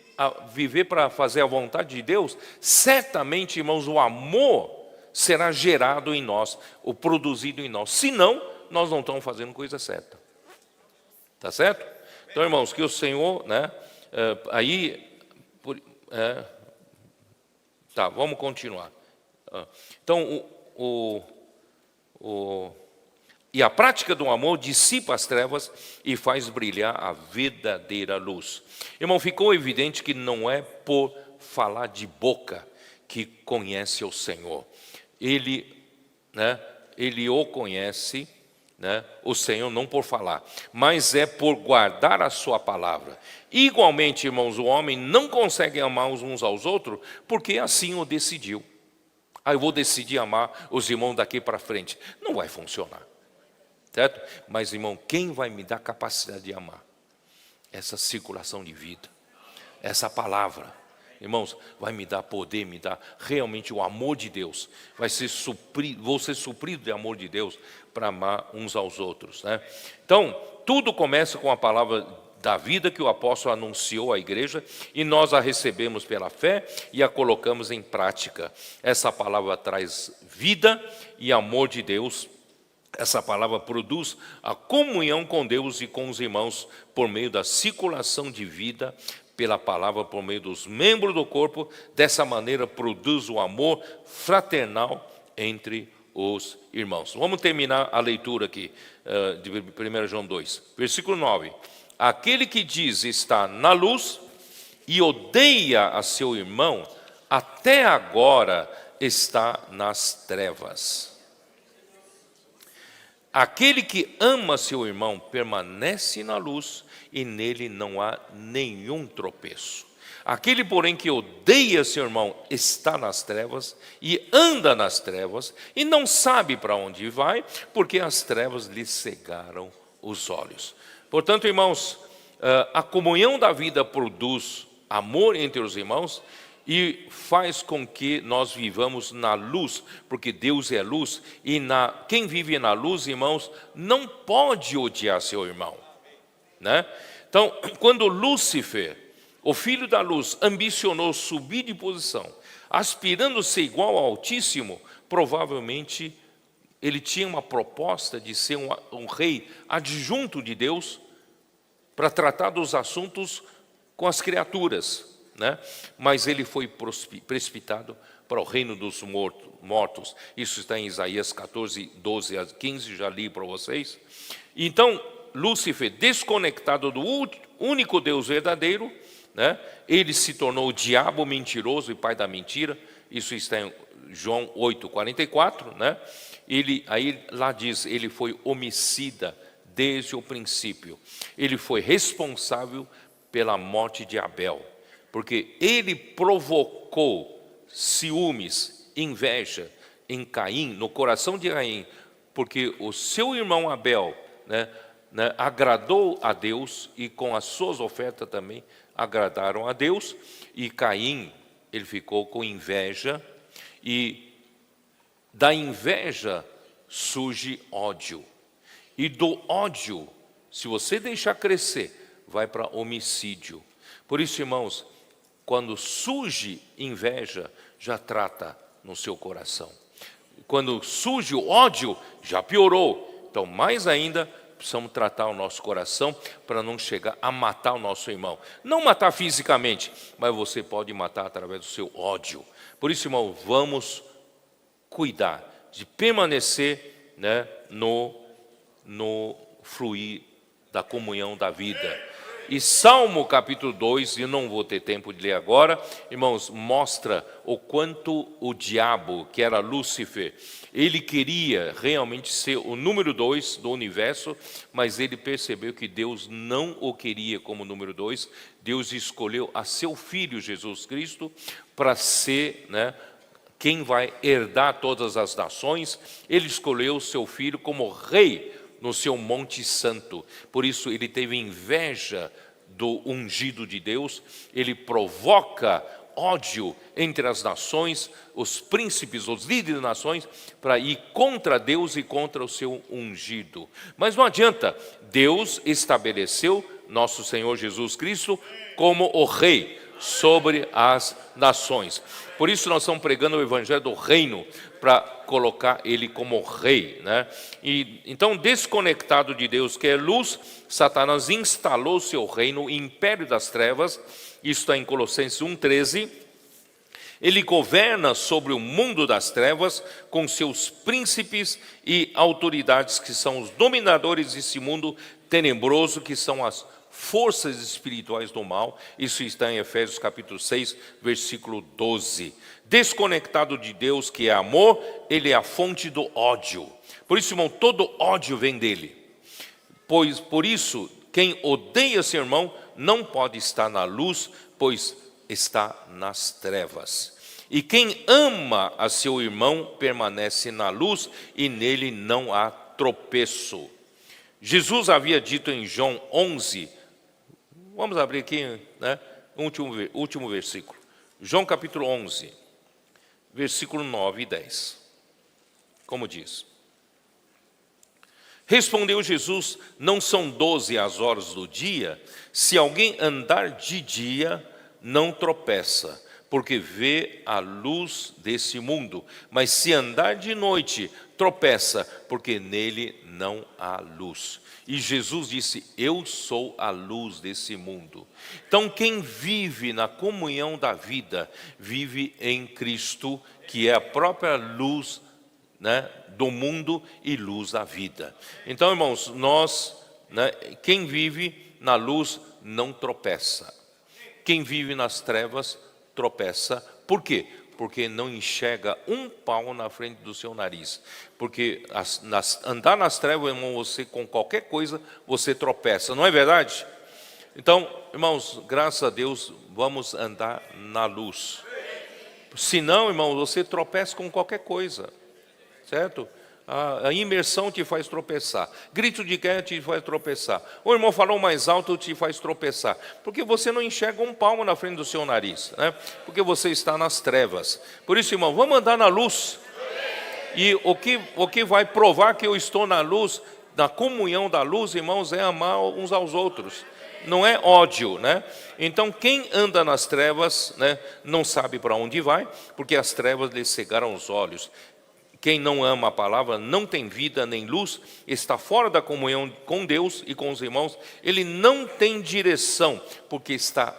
para fazer a vontade de Deus, certamente, irmãos, o amor será gerado em nós, ou produzido em nós. Senão, nós não estamos fazendo coisa certa. Tá certo? Então, irmãos, que o Senhor, né, tá, vamos continuar. Então, e a prática do amor dissipa as trevas e faz brilhar a verdadeira luz. Irmão, ficou evidente que não é por falar de boca que conhece o Senhor. Ele o conhece, né, o Senhor, não por falar, mas é por guardar a sua palavra. Igualmente, irmãos, o homem não consegue amar uns aos outros porque assim o decidiu. Eu vou decidir amar os irmãos daqui para frente. Não vai funcionar. Certo? Mas, irmão, quem vai me dar capacidade de amar? Essa circulação de vida, essa palavra, irmãos, vai me dar poder, me dar realmente o amor de Deus. Vou ser suprido de amor de Deus para amar uns aos outros, né? Então, tudo começa com a palavra da vida que o apóstolo anunciou à igreja, e nós a recebemos pela fé e a colocamos em prática. Essa palavra traz vida e amor de Deus. Essa palavra produz a comunhão com Deus e com os irmãos por meio da circulação de vida pela palavra, por meio dos membros do corpo. Dessa maneira produz o amor fraternal entre os irmãos. Vamos terminar a leitura aqui de 1 João 2, versículo 9. Aquele que diz está na luz e odeia a seu irmão, até agora está nas trevas. Aquele que ama seu irmão permanece na luz e nele não há nenhum tropeço. Aquele, porém, que odeia seu irmão está nas trevas e anda nas trevas e não sabe para onde vai, porque as trevas lhe cegaram os olhos. Portanto, irmãos, a comunhão da vida produz amor entre os irmãos e faz com que nós vivamos na luz, porque Deus é luz, e quem vive na luz, irmãos, não pode odiar seu irmão, né? Então, quando Lúcifer, o filho da luz, ambicionou subir de posição, aspirando ser igual ao Altíssimo, provavelmente ele tinha uma proposta de ser um rei adjunto de Deus para tratar dos assuntos com as criaturas, né? Mas ele foi precipitado para o reino dos mortos. Isso está em Isaías 14, 12 a 15, já li para vocês. Então, Lúcifer, desconectado do único Deus verdadeiro, né, ele se tornou o diabo mentiroso e pai da mentira. Isso está em João 8, 44, né? Aí lá diz, ele foi homicida desde o princípio. Ele foi responsável pela morte de Abel, porque ele provocou ciúmes, inveja em Caim, no coração de Caim, porque o seu irmão Abel, agradou a Deus, e com as suas ofertas também agradaram a Deus, e Caim, ele ficou com inveja, e da inveja surge ódio, e do ódio, se você deixar crescer, vai para homicídio. Por isso, irmãos, quando surge inveja, já trata no seu coração. Quando surge o ódio, já piorou. Então, mais ainda, precisamos tratar o nosso coração para não chegar a matar o nosso irmão. Não matar fisicamente, mas você pode matar através do seu ódio. Por isso, irmão, vamos cuidar de permanecer, né, no fluir da comunhão da vida. E Salmo capítulo 2, eu não vou ter tempo de ler agora, irmãos, mostra o quanto o diabo, que era Lúcifer, ele queria realmente ser o número 2 do universo, mas ele percebeu que Deus não o queria como número 2. Deus escolheu a seu Filho Jesus Cristo para ser, quem vai herdar todas as nações. Ele escolheu o seu Filho como rei no seu Monte Santo. Por isso ele teve inveja do ungido de Deus. Ele provoca ódio entre as nações, os príncipes, os líderes das nações, para ir contra Deus e contra o seu ungido. Mas não adianta, Deus estabeleceu nosso Senhor Jesus Cristo como o rei sobre as nações. Por isso nós estamos pregando o evangelho do reino, para colocar ele como rei, E então, desconectado de Deus, que é luz, Satanás instalou seu reino, o império das trevas. Isso está em Colossenses 1,13. Ele governa sobre o mundo das trevas com seus príncipes e autoridades, que são os dominadores desse mundo tenebroso, que são as forças espirituais do mal. Isso está em Efésios capítulo 6, versículo 12. Desconectado de Deus, que é amor, ele é a fonte do ódio. Por isso, irmão, todo ódio vem dele. Pois por isso, quem odeia seu irmão não pode estar na luz, pois está nas trevas. E quem ama a seu irmão permanece na luz, e nele não há tropeço. Jesus havia dito em João 11, vamos abrir aqui, último versículo. João capítulo 11, versículo 9 e 10. Como diz? Respondeu Jesus: não são 12 as horas do dia? Se alguém andar de dia, não tropeça, porque vê a luz desse mundo. Mas se andar de noite, tropeça, porque nele não há luz. E Jesus disse: eu sou a luz desse mundo. Então quem vive na comunhão da vida, vive em Cristo, que é a própria luz, do mundo e luz da vida. Então, irmãos, nós, quem vive na luz não tropeça. Quem vive nas trevas tropeça. Por quê? Porque não enxerga um palmo na frente do seu nariz. Porque andar nas trevas, irmão, você com qualquer coisa, você tropeça. Não é verdade? Então, irmãos, graças a Deus, vamos andar na luz. Senão, irmão, você tropeça com qualquer coisa. Certo? A imersão te faz tropeçar. Grito de guerra te faz tropeçar. O irmão falou mais alto, te faz tropeçar. Porque você não enxerga um palmo na frente do seu nariz, Porque você está nas trevas. Por isso, irmão, vamos andar na luz. E o que vai provar que eu estou na luz, na comunhão da luz, irmãos, é amar uns aos outros. Não é ódio, Então, quem anda nas trevas, não sabe para onde vai, porque as trevas lhe cegaram os olhos. Quem não ama a palavra não tem vida nem luz, está fora da comunhão com Deus e com os irmãos. Ele não tem direção, porque está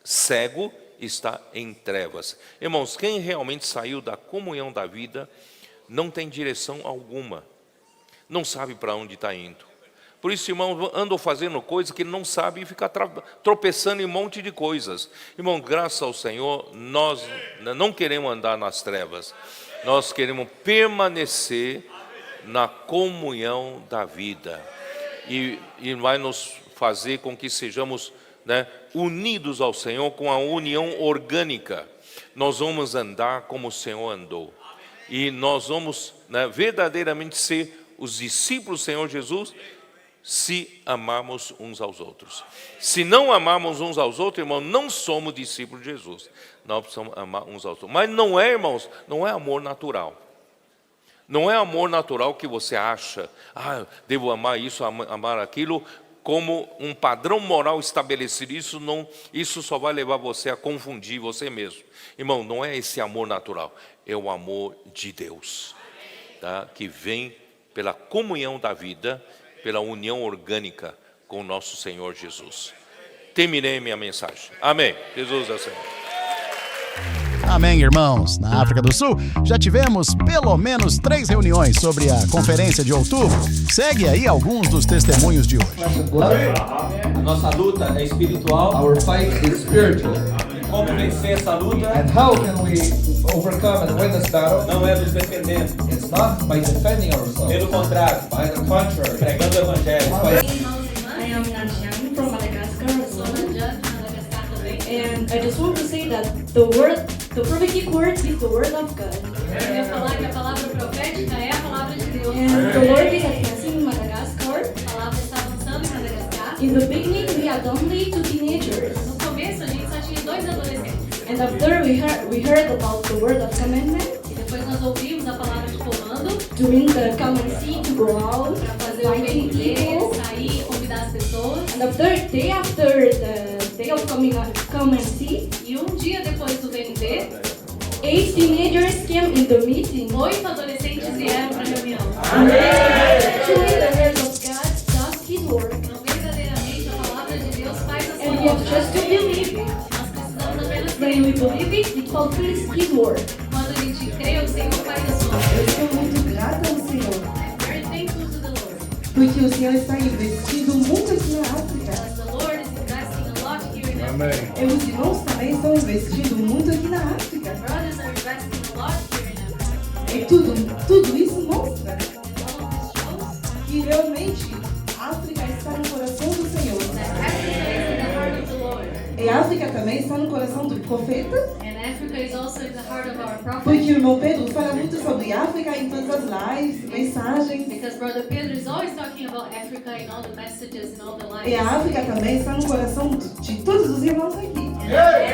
cego, está em trevas. Irmãos, quem realmente saiu da comunhão da vida, não tem direção alguma. Não sabe para onde está indo. Por isso, irmão, andam fazendo coisas que não sabem e ficam tropeçando em um monte de coisas. Irmão, graças ao Senhor, nós não queremos andar nas trevas. Nós queremos permanecer na comunhão da vida. E vai nos fazer com que sejamos unidos ao Senhor com a união orgânica. Nós vamos andar como o Senhor andou. E nós vamos verdadeiramente ser os discípulos do Senhor Jesus, se amarmos uns aos outros. Se não amarmos uns aos outros, irmão, não somos discípulos de Jesus. Nós precisamos amar uns aos outros. Mas não é, irmãos, não é amor natural. Não é amor natural que você acha, devo amar isso, amar aquilo, como um padrão moral estabelecido. Isso só vai levar você a confundir você mesmo. Irmão, não é esse amor natural, é o amor de Deus, que vem pela comunhão da vida, pela união orgânica com o nosso Senhor Jesus. Terminei minha mensagem. Amém. Jesus é o Senhor. Amém, irmãos. Na África do Sul, já tivemos pelo menos 3 reuniões sobre a conferência de outubro. Segue aí alguns dos testemunhos de hoje. Nossa luta é espiritual. Our fight is spiritual. Como vencer essa luta? And how can we overcome and win this battle? Não é nos defendendo. It's not by defending ourselves. Pelo contrário, By the contrary, pregando o evangelho. I am Nanjiang from Madagascar. And I just want to say that the prophetic word is the word of God. Eu queria falar que a palavra profética é a palavra de Deus. And the Lord is advancing in Madagascar. A palavra está avançando em Madagascar. In the beginning, we had only 2 teenagers. No começo a gente só tinha 2 adolescentes. And after we heard about the word of commandment, E depois nós ouvimos a palavra de comando doing the common sea to go out, para fazer o finding bem people. sair e convidar as pessoas. And after the day of come and see, E um dia depois do VND, 8 teenagers came in the meeting. 8 adolescentes vieram para a reunião. Actually, the word of God does His work. Então, verdadeiramente, a palavra de Deus faz a sua And we have obra. just to believe it. Nós precisamos apenas When we crer. believe it, it fulfills His word. Quando a gente crê, o Senhor faz a sua Eu obra. estou muito grata ao Senhor, I'm very thankful to the Lord. porque o Senhor está investindo muito aqui na África. As the Lord is investing a lot here in Africa. E os irmãos também estão investindo muito aqui na África. Brothers are investing a lot here in Africa. E tudo isso mostra All of this shows que realmente a África está no coração do Senhor. that Africa is in the heart of the Lord. E a África também está no coração do profeta, And Africa is also in the heart of our prophet. porque o irmão Pedro fala muito sobre África em todas as lives, mensagens. Because Brother Pedro is always talking about Africa in all the messages and all the E a lives. África também está no coração de todos os irmãos aqui.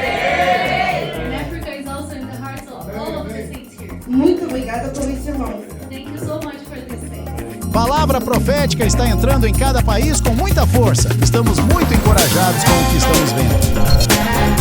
And Africa is also in the hearts of all of the saints here. Muito obrigada por isso, irmãos. Thank you so much for this day. Palavra profética está entrando em cada país com muita força. Estamos muito encorajados com o que estamos vendo.